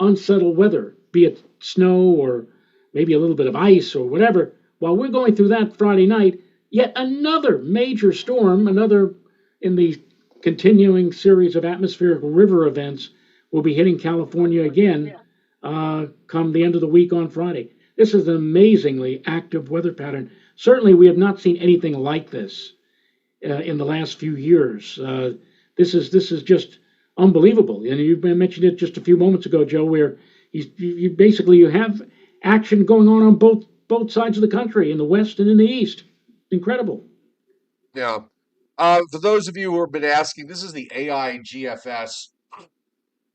unsettled weather, be it snow or maybe a little bit of ice or whatever, while we're going through that Friday night, yet another major storm, another in the continuing series of atmospheric river events, will be hitting California again come the end of the week on Friday. This is an amazingly active weather pattern. Certainly, we have not seen anything like this in the last few years. This is just unbelievable. And you mentioned it just a few moments ago, Joe, where you have action going on both sides of the country, in the west and in the east. Incredible. Yeah. For those of you who have been asking, this is the AI GFS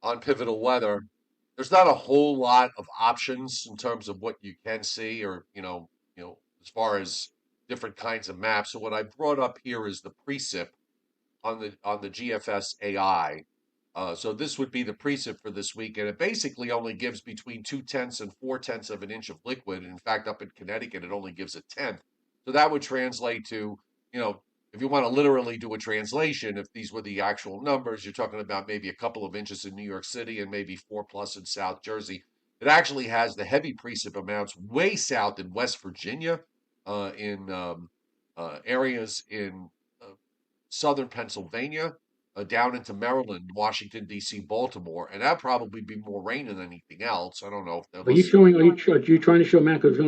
on pivotal weather. There's not a whole lot of options in terms of what you can see, or as far as different kinds of maps. So what I brought up here is the precip on the GFS AI. So this would be the precip for this week, and it basically only gives between 2/10 and 4/10 of an inch of liquid. In fact, up in Connecticut, it only gives a tenth. So that would translate to, you know, if you want to literally do a translation, if these were the actual numbers, you're talking about maybe a couple of inches in New York City and maybe 4+ in South Jersey. It actually has the heavy precip amounts way south in West Virginia, in areas in uh, southern Pennsylvania, down into Maryland, Washington D.C., Baltimore, and that'd probably be more rain than anything else. I don't know if Are you unless showing? Are you trying to show Mac? Because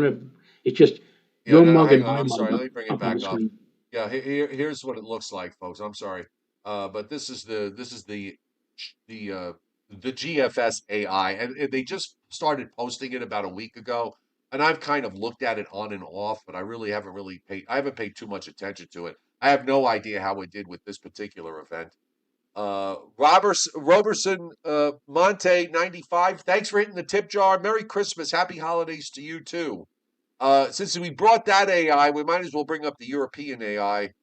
it's just yeah, your no, mug hang and on, my I'm mug sorry. Let me bring it up on the back up. screen. Yeah, here's what it looks like, folks. I'm sorry, but this is the GFS AI, and they just started posting it about a week ago, and I've kind of looked at it on and off, but I haven't paid too much attention to it. I have no idea how it did with this particular event. Roberson Monte 95. Thanks for hitting the tip jar. Merry Christmas. Happy holidays to you too. Since we brought that AI, we might as well bring up the European AI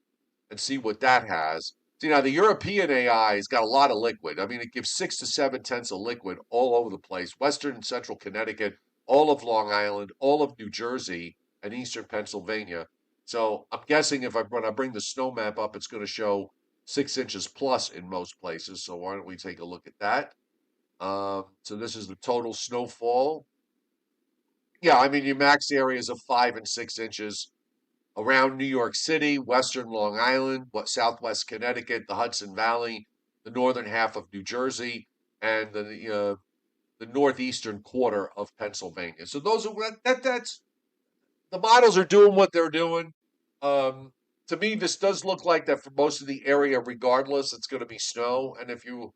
and see what that has. See, now the European AI has got a lot of liquid. I mean, it gives 6 to 7 tenths of liquid all over the place. Western and central Connecticut, all of Long Island, all of New Jersey, and eastern Pennsylvania. So I'm guessing when I bring the snow map up, it's going to show 6 inches plus in most places. So why don't we take a look at that? So this is the total snowfall. Yeah, I mean your max areas of 5 and 6 inches. around New York City, western Long Island, southwest Connecticut, the Hudson Valley, the northern half of New Jersey, and the northeastern quarter of Pennsylvania. So those are that's the models are doing what they're doing. Um, to me, this does look like that for most of the area, regardless, it's going to be snow. And if you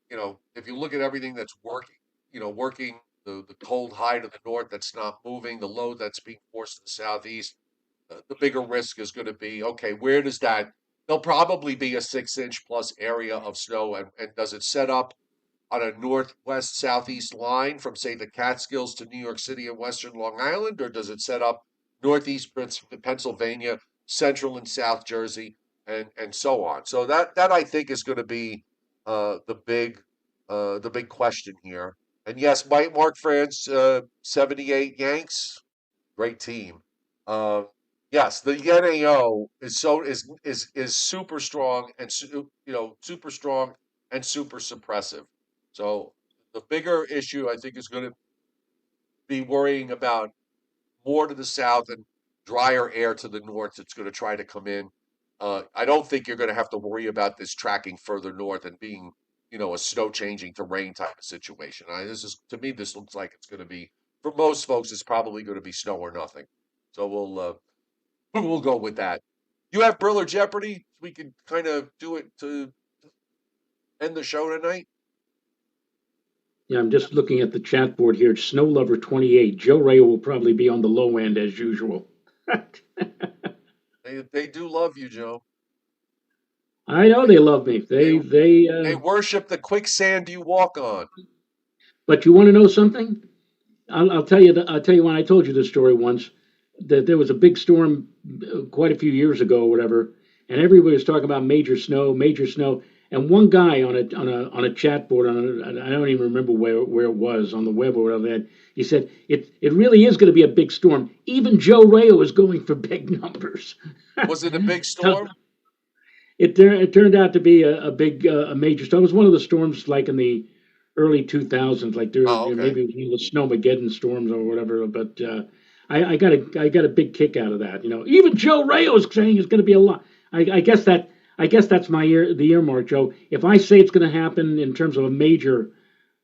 look at everything that's working, working the cold high to the north that's not moving, the low that's being forced to the southeast, the bigger risk is going to be okay. Where does that? There'll probably be a 6 inch plus area of snow, and does it set up on a northwest southeast line from, say, the Catskills to New York City and western Long Island, or does it set up northeast Pennsylvania, central and South Jersey, and so on? So that I think is going to be the big question here. And yes, Mark France, 78 Yanks, great team. Um, yes, the NAO is super strong and super strong and super suppressive. So the bigger issue I think is going to be worrying about more to the south and drier air to the north that's going to try to come in. I don't think you're going to have to worry about this tracking further north and being, a snow changing to rain type of situation. This is to me, this looks like it's going to be for most folks. It's probably going to be snow or nothing. So we'll go with that. You have Briller Jeopardy. We can kind of do it to end the show tonight. Yeah, I'm just looking at the chat board here. Snow Lover 28. Joe Ray will probably be on the low end as usual. They do love you, Joe. I know they love me. They They they worship the quicksand you walk on. But you want to know something? I'll tell you. I'll tell you when I told you this story once that there was a big storm quite a few years ago, or whatever, and everybody was talking about major snow. And one guy on a chat board I don't even remember where it was on the web or whatever. He said it really is going to be a big storm. Even Joe Rayo is going for big numbers. Was it a big storm? It turned out to be a big a major storm. It was one of the storms like in the early 2000s, like there Oh, okay. maybe it was one of the Snowmageddon storms or whatever. But I got a big kick out of that. Even Joe Rayo is saying it's going to be a lot. I guess that's the earmark, Joe. If I say it's going to happen in terms of a major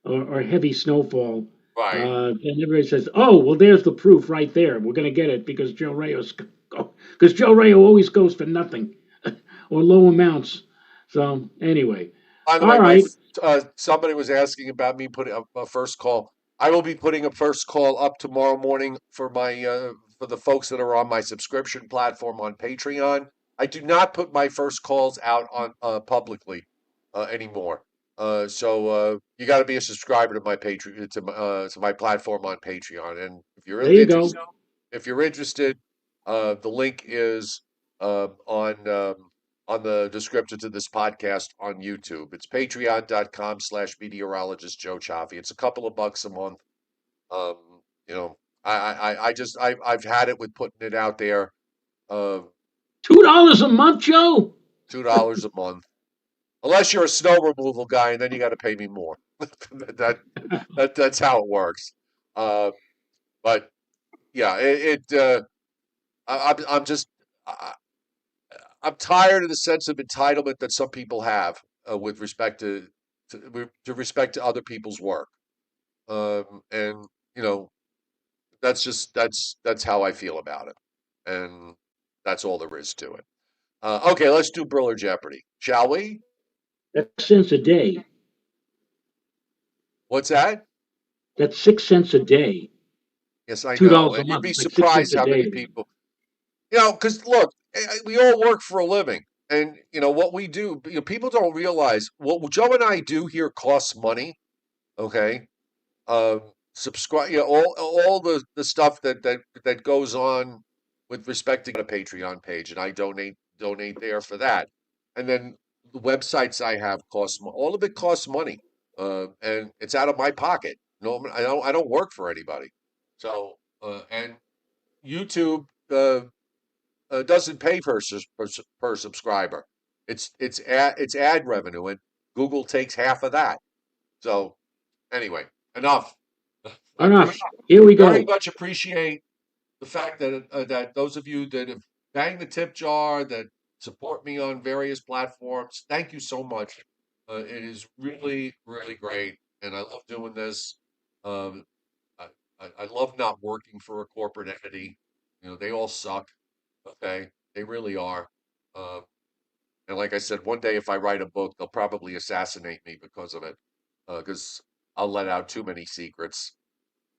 or heavy snowfall, Right. then everybody says, "Oh, well, there's the proof right there. We're going to get it because Joe Rayo always goes for nothing or low amounts." So anyway, By the all way, right. somebody was asking about me putting up a first call. I will be putting a first call up tomorrow morning for the folks that are on my subscription platform on Patreon. I do not put my first calls out on publicly anymore. So you got to be a subscriber to my Patreon to my platform on Patreon. And There you go. if you're interested, the link is on the description to this podcast on YouTube. It's patreon.com/meteorologist Joe Chaffee. It's a couple of bucks a month. Um, you know, I've had it with putting it out there. Uh, $2 a month, Joe. $2 a month, unless you're a snow removal guy, and then you got to pay me more. that that's how it works. Uh, but yeah, I'm just I'm tired of the sense of entitlement that some people have with respect to respect to other people's work, and that's how I feel about it, and that's all there is to it. Okay, let's do Briller Jeopardy, shall we? That's cents a day. What's that? That's 6 cents a day. Yes, I Two know, dollars a and you'd month. be It's like 6 cents surprised a how many day. people, because look, we all work for a living, and what we do. People don't realize what Joe and I do here costs money. Okay, subscribe, all the stuff that goes on with respect to a Patreon page, and I donate there for that. And then the websites I have all of it costs money, and it's out of my pocket. No, I don't work for anybody. So and YouTube doesn't pay per subscriber. It's ad revenue, and Google takes half of that. So anyway, enough. I Enough. appreciate Here we very go. much appreciate the fact that those of you that have bang the tip jar, that support me on various platforms. Thank you so much. It is really, really great, and I love doing this. Um, I, I love not working for a corporate entity. You know, they all suck. Okay, they really are. Uh, and like I said, one day if I write a book, they'll probably assassinate me because of it, because I'll let out too many secrets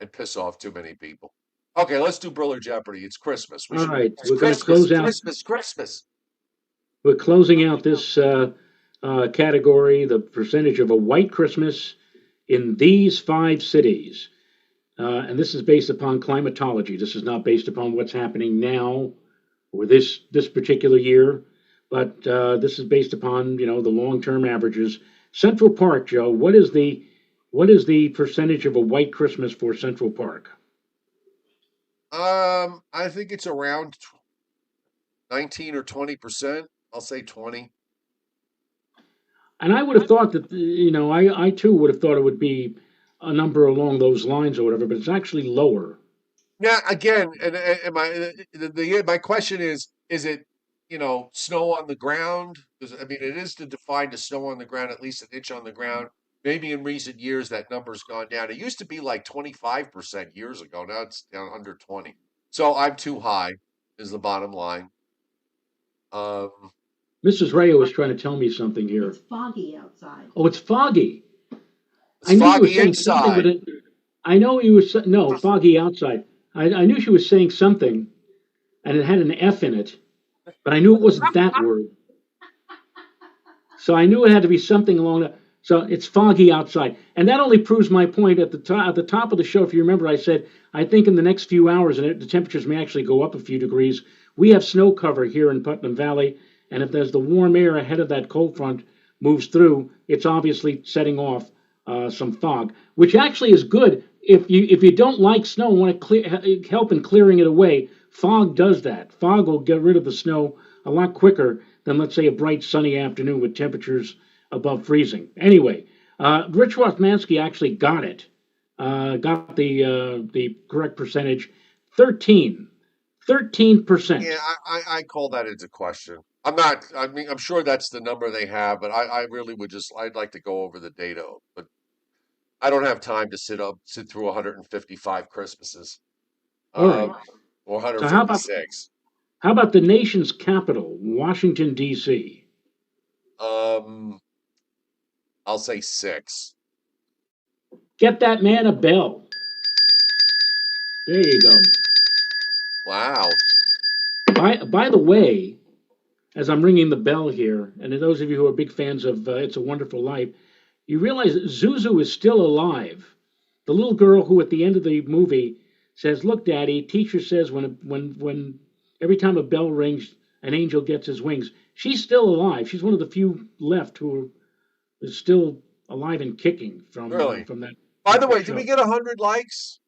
and piss off too many people. Okay, let's do Briller Jeopardy. It's Christmas. We All should. right, It's we're going to Christmas. close out. Christmas. Christmas. We're closing out this category, the percentage of a white Christmas in these 5 cities. And this is based upon climatology. This is not based upon what's happening now or this particular year, but this is based upon the long-term averages. Central Park, Joe, what is the percentage of a white Christmas for Central Park? I think it's around 19 or 20%. I'll say 20. And I would have thought that I too would have thought it would be a number along those lines or whatever, but it's actually lower. Now, again, and my question is it, snow on the ground? Because I mean, it is to define the snow on the ground, at least an inch on the ground. Maybe in recent years that number's gone down. It used to be like 25% years ago. Now it's down under 20. So I'm too high, is the bottom line. Um, Mrs. Rayo was trying to tell me something here. It's foggy outside. Oh, it's foggy. it's I knew you were foggy saying something with inside. it. I know you were no foggy outside. I knew she was saying something, and it had an F in it, but I knew it wasn't that word. So I knew it had to be something along that. So it's foggy outside, and that only proves my point. At the top of the show, if you remember, I said I think in the next few hours, and the temperatures may actually go up a few degrees. We have snow cover here in Putnam Valley, and if there's the warm air ahead of that cold front moves through, it's obviously setting off some fog, which actually is good if you don't like snow and want to help in clearing it away. Fog does that. Fog will get rid of the snow a lot quicker than, let's say, a bright sunny afternoon with temperatures above freezing. Anyway, Rich Rothmansky actually got it. Got the correct percentage, 13, 13%. Yeah, I call that into question. I'm not. I mean, I'm sure that's the number they have, but I really would just. I'd like to go over the data, but I don't have time to sit through 155 Christmases, All right. um, or So how about 156. the nation's capital, Washington D.C.? Um, I'll say 6. Get that man a bell. There you go. Wow. By the way, as I'm ringing the bell here, and to those of you who are big fans of It's a Wonderful Life, you realize that Zuzu is still alive. The little girl who at the end of the movie says, "Look, Daddy, teacher says when every time a bell rings, an angel gets his wings." She's still alive. She's one of the few left who is still alive and kicking Really? from that By the wonderful way, did we show. get 100 likes?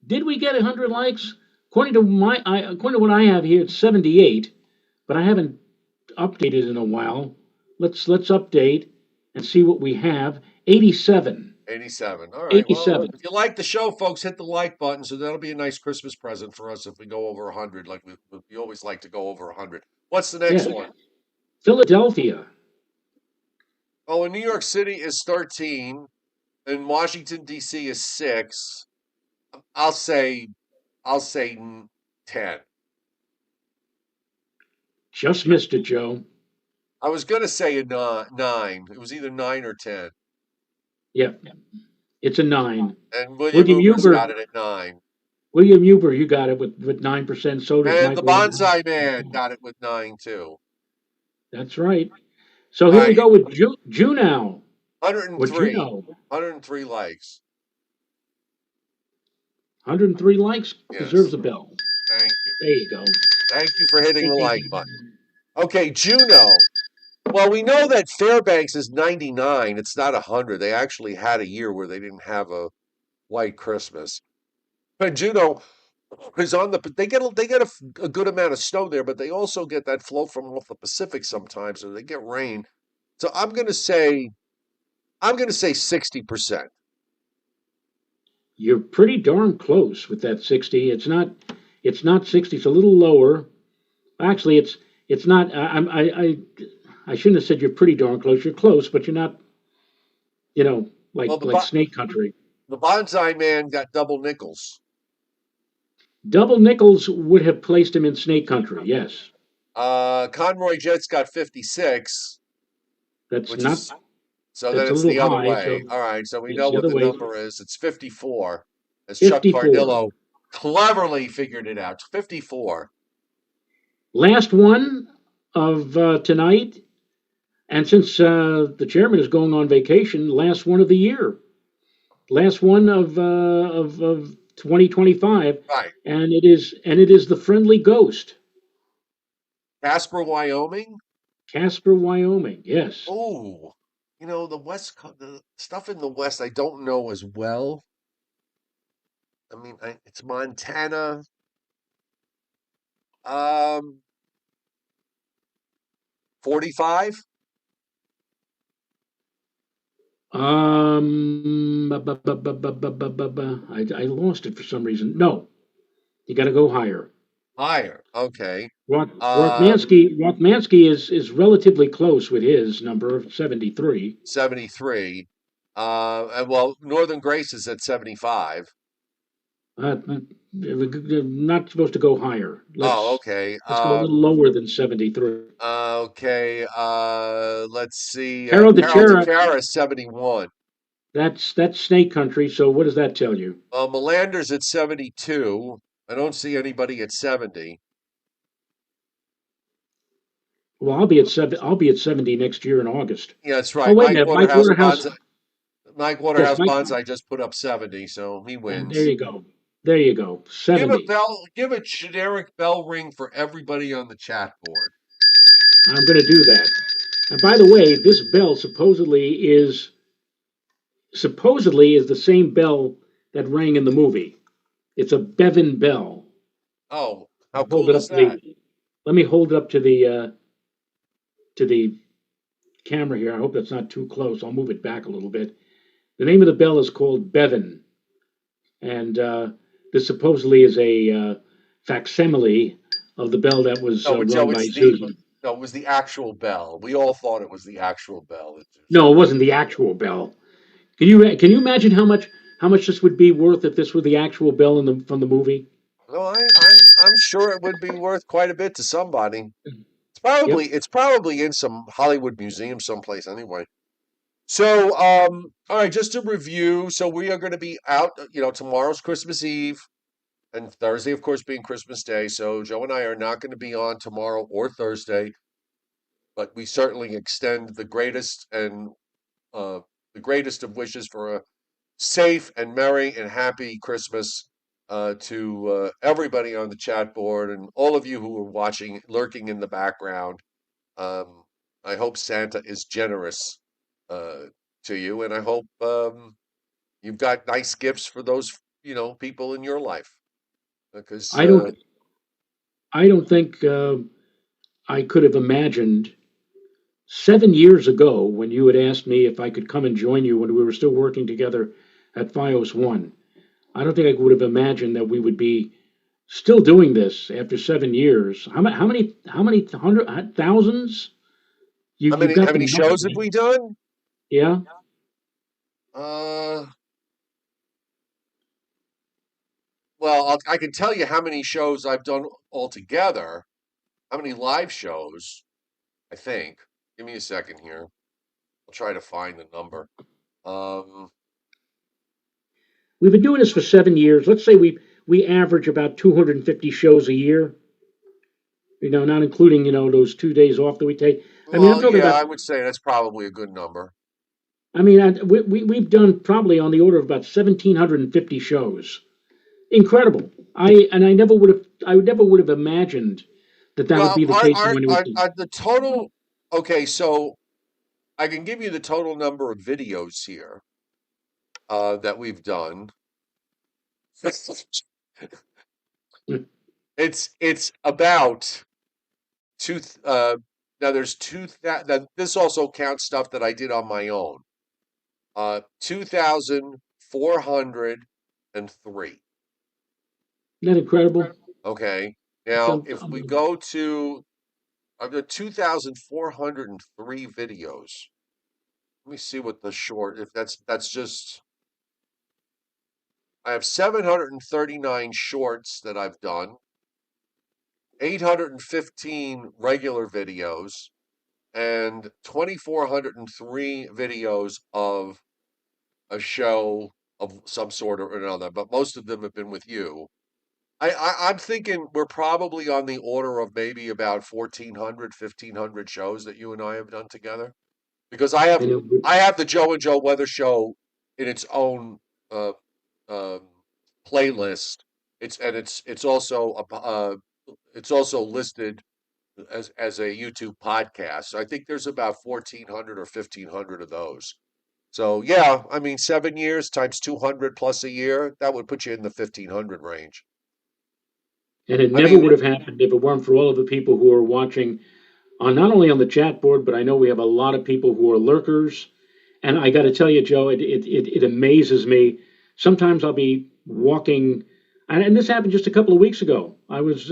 Did we get 100 likes? According to what I have here, it's 78, but I haven't updated in a while. Let's update and see what we have. 87. 87. All right. Well, 87. if you like the show, folks, hit the like button. So that'll be a nice Christmas present for us if we go over 100. Like we always like to go over 100. What's the next Yeah. one? Philadelphia. Oh, in New York City is 13, and Washington D.C. is 6. I'll say, I'll say 10. Just missed it, Joe. I was gonna say a 9. It was either 9 or 10. Yeah, it's a 9. And William William Uber's got Huber. it at 9. William Huber, you got it with 9%. So does And the Michael. Bonsai Man got it with 9 too. That's right. So All here we right, go with Juneau or 103. Juno. 103 likes. 103 likes, Yes. deserves a bell. Thank you. There you go. Thank you for hitting the like button. Okay, Juno. Well, we know that Fairbanks is 99. It's not 100. They actually had a year where they didn't have a white Christmas. But Juno is on they get a good amount of snow there, but they also get that flow from off the Pacific sometimes, so they get rain. So I'm gonna say 60%. You're pretty darn close with that 60. It's not 60. It's a little lower. Actually, it's not. I shouldn't have said you're pretty darn close. You're close, but you're not. Well, Like Snake Country. the Bonsai Man got double nickels. Double nickels would have placed him in Snake Country. Yes, Conroy Jets got 56, that's which not. is so then That's a it's little the other high. way. So All right, so we it's know the what other the way. number is. It's 54, as Chuck 54. Cardillo cleverly figured it out. 54. Last one of tonight, and since the chairman is going on vacation, last one of the year, last one of 2025, Right. and it is the Friendly Ghost, Casper, Wyoming. Casper, Wyoming. Yes. Oh, the stuff in the West I don't know as well. I mean, it's Montana. Um, 45. I lost it for some reason. No, you got to go higher. Higher. Okay. Rothmansky is relatively close with his number of 73. 73. And well, Northern Grace is at 75. We're not supposed to go higher. Oh, okay. Let's go a little lower than 73. Okay. Let's see. Harold the Harold Chera, DeCara is 71. that's Snake Country. So what does that tell you? Melander's at 72. I don't see anybody at 70. Well, I'll be at 70 next year in August. Yeah, that's Oh, right. wait a minute, Mike Waterhouse. Mike Yes, Waterhouse Mike. Bonds, I just put up 70, so he There wins. you go. There you go. Give 70. a generic bell ring for everybody on the chat board. I'm going to do that. And by the way, this bell supposedly is the same bell that rang in the movie. It's a Bevan bell. Oh, Let how me hold cool it is up to that? the camera here. I hope that's not too close. I'll move it back a little bit. The name of the bell is called Bevan, and this supposedly is a facsimile of the bell that was No, rung Joe, by Susan. no, it was the actual bell. We all thought it was the actual bell. No, it wasn't the actual bell. Can you imagine how much this would be worth if this were the actual bell from the movie? No, I'm sure it would be worth quite a bit to somebody. Yep. It's probably in some Hollywood museum someplace anyway. So, all right, just to review, so we are going to be out, tomorrow's Christmas Eve and Thursday, of course, being Christmas Day. So Joe and I are not going to be on tomorrow or Thursday, but we certainly extend uh, the greatest of wishes for a safe and merry and happy Christmas to everybody on the chat board and all of you who are watching, lurking in the background. Um, I hope Santa is generous uh, to you, and I hope you've got nice gifts for those, people in your life. Because I don't. I don't think I could have imagined 7 years ago when you had asked me if I could come and join you when we were still working together at FiOS One. I don't think I would have imagined that we would be still doing this after 7 years. How many thousands? You've got how the many number, shows have right? we done? Yeah. Uh, well, I can tell you how many shows I've done altogether. How many live shows? I think. Give me a second here. I'll try to find the number. Um, We've been doing this for 7 years. Let's say we average about 250 shows a year. Not including those 2 days off that we take. I mean, I'm well, talking yeah, about. I would say that's probably a good number. I mean, we've done probably on the order of about 1,750 shows. Incredible. I never would have imagined that would Well, be the case when it was. are the total? Okay, so I can give you the total number of videos here that we've done. It's about two. Now there's two. That this also counts stuff that I did on my own. 2,403. Isn't that incredible? Okay. It's Now, if we unbelievable. go to, I've got 2,403 videos. Let me see what the short, if that's just, I have 739 shorts that I've done, 815 regular videos, and 2,403 videos of a show of some sort or another, but most of them have been with you. I'm thinking we're probably on the order of maybe about 1,400, 1,500 shows that you and I have done together. Because And it, would- I have the Joe and Joe Weather Show in its own uh, um, playlist. It's also listed as a YouTube podcast. So I think there's about 1,400 or 1,500 of those. So yeah, I mean 7 years times 200 plus a year, that would put you in the 1,500 range. and it I never mean, would have happened if it weren't for all of the people who are watching on not only on the chat board, but I know we have a lot of people who are lurkers. And I got to tell you, Joe, it amazes me. Sometimes I'll be walking, and this happened just a couple of weeks ago. I was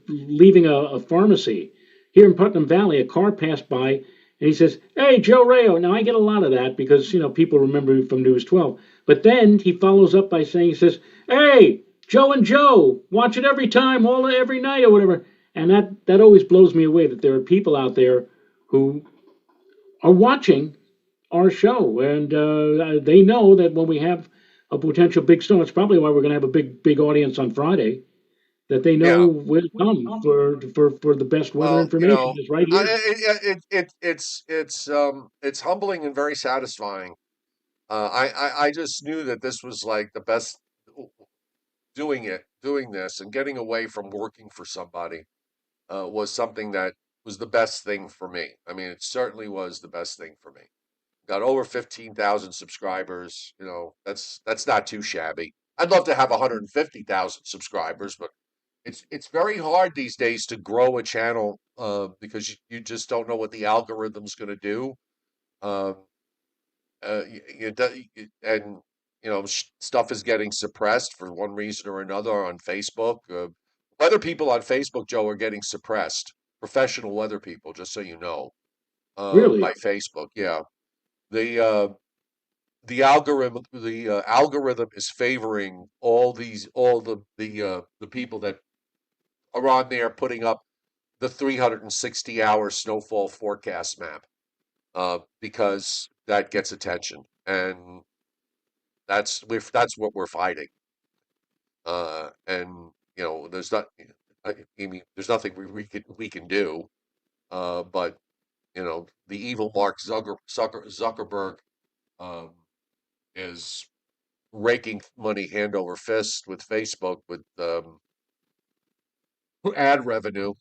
leaving a pharmacy here in Putnam Valley. A car passed by, and he says, "Hey, Joe Rayo." Now I get a lot of that because people remember me from News 12. But then he follows up by saying, he says, "Hey, Joe and Joe, watch it every time, every night, or whatever." And that always blows me away that there are people out there who are watching our show, and they know that when we have a potential big storm, it's probably why we're going to have a big audience on Friday. That they know yeah. will come for the best weather Well, information is right here. it's humbling and very satisfying. I just knew that this was like the best doing this and getting away from working for somebody was something that was the best thing for me. I mean, it certainly was the best thing for me. Got over 15,000 subscribers. That's not too shabby. I'd love to have 150,000 subscribers, but it's very hard these days to grow a channel because you just don't know what the algorithm's going to do. Um, and stuff is getting suppressed for one reason or another on Facebook. Weather people on Facebook, Joe, are getting suppressed. Professional weather people, just so you know, by Really, Facebook. Yeah, the uh, the algorithm is favoring all the people that are on there putting up the 360-hour snowfall forecast map because that gets attention, and that's what we're fighting. And there's not. I mean, there's nothing we can do. But the evil Mark Zuckerberg um, is raking money hand over fist with Facebook with ad revenue,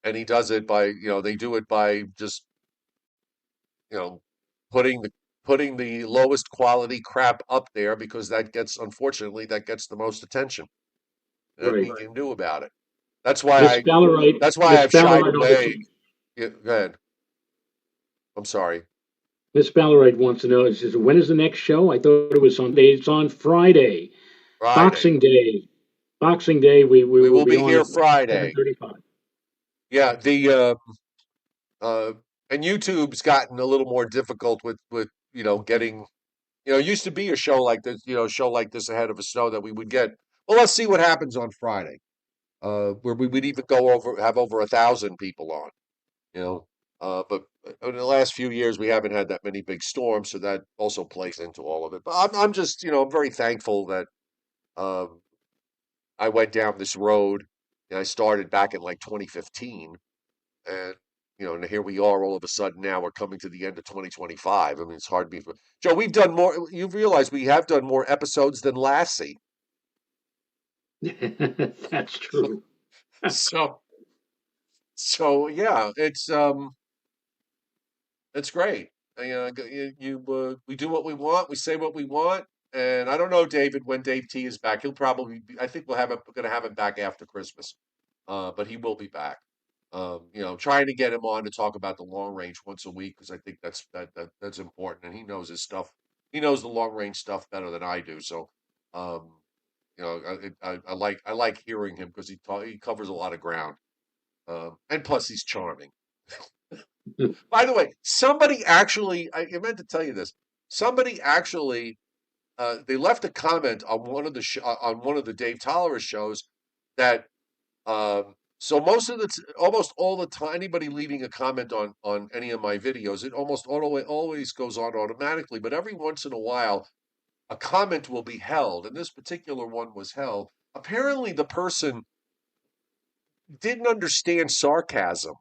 and he does it by they do it by just you know putting the lowest quality crap up there because unfortunately that gets the most attention. Nothing right? we can do about it. Miss Ballerite, That's why Miss I've shied Ballerite on the away. Yeah, go ahead. I'm sorry. Miss Ballerite wants to know. She says, when is the next show? I thought it was Sunday. It's on Friday, Friday. Boxing Day. Boxing Day. We We will will be be on here at Friday. 7:35. Yeah, the uh and YouTube's gotten a little more difficult with getting it used to be a show like this ahead of a snow that we would get. Well, let's see what happens on Friday. Where we would even have over 1,000 people on, you know. But in the last few years we haven't had that many big storms, so that also plays into all of it. But I'm just, I'm very thankful that um I went down this road and I started back in like 2015 and and here we are all of a sudden now we're coming to the end of 2025. I mean, it's hard to be Joe, we've done more. You realize we have done more episodes than Lassie. That's true. So yeah, it's great. We do what we want, we say what we want, and I don't know, David, when Dave T is back. He'll probably be, I think we're gonna have him back after Christmas. But he will be back. Trying to get him on to talk about the long range once a week because I think that's important, and he knows his stuff. He knows the long range stuff better than I do. So, um, You know, I like hearing him because he covers a lot of ground, and plus he's charming. By the way, somebody actually I meant to tell you this. Somebody actually they left a comment on on one of the Dave Tolliver shows that so almost all the time, anybody leaving a comment on any of my videos, it always goes on automatically. But every once in a while, a comment will be held, and this particular one was held. Apparently, the person didn't understand sarcasm.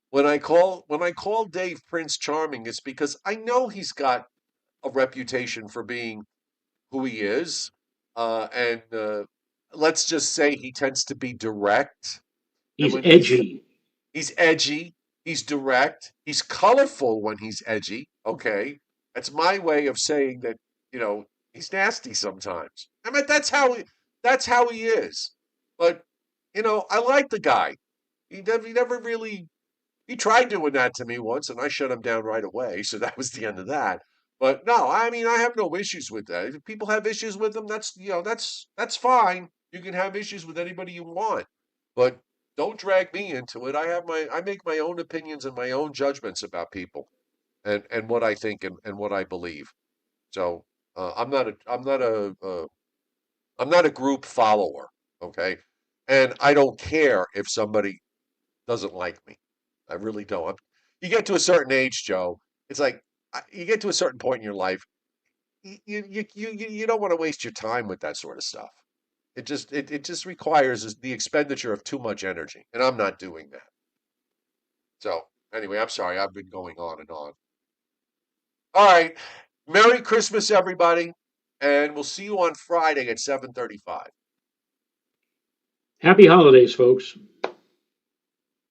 When I call Dave Prince charming, it's because I know he's got a reputation for being who he is, and let's just say he tends to be direct. And He's when edgy. he's edgy, he's direct, he's colorful when he's edgy. Okay, that's my way of saying that you know he's nasty sometimes. I mean that's how he is. But you know I like the guy. He never really he tried doing that to me once, and I shut him down right away. So that was the end of that. But no, I mean, I have no issues with that. If people have issues with them, that's that's fine. You can have issues with anybody you want, but don't drag me into it. I make my own opinions and my own judgments about people and what I think and what I believe. So I'm not a group follower. Okay, and I don't care if somebody doesn't like me. I really don't. You get to a certain age, Joe. It's like you get to a certain point in your life. You don't want to waste your time with that sort of stuff. It just requires the expenditure of too much energy, and I'm not doing that. So anyway, I'm sorry. I've been going on and on. All right. Merry Christmas, everybody, and we'll see you on Friday at 7:35. Happy holidays, folks.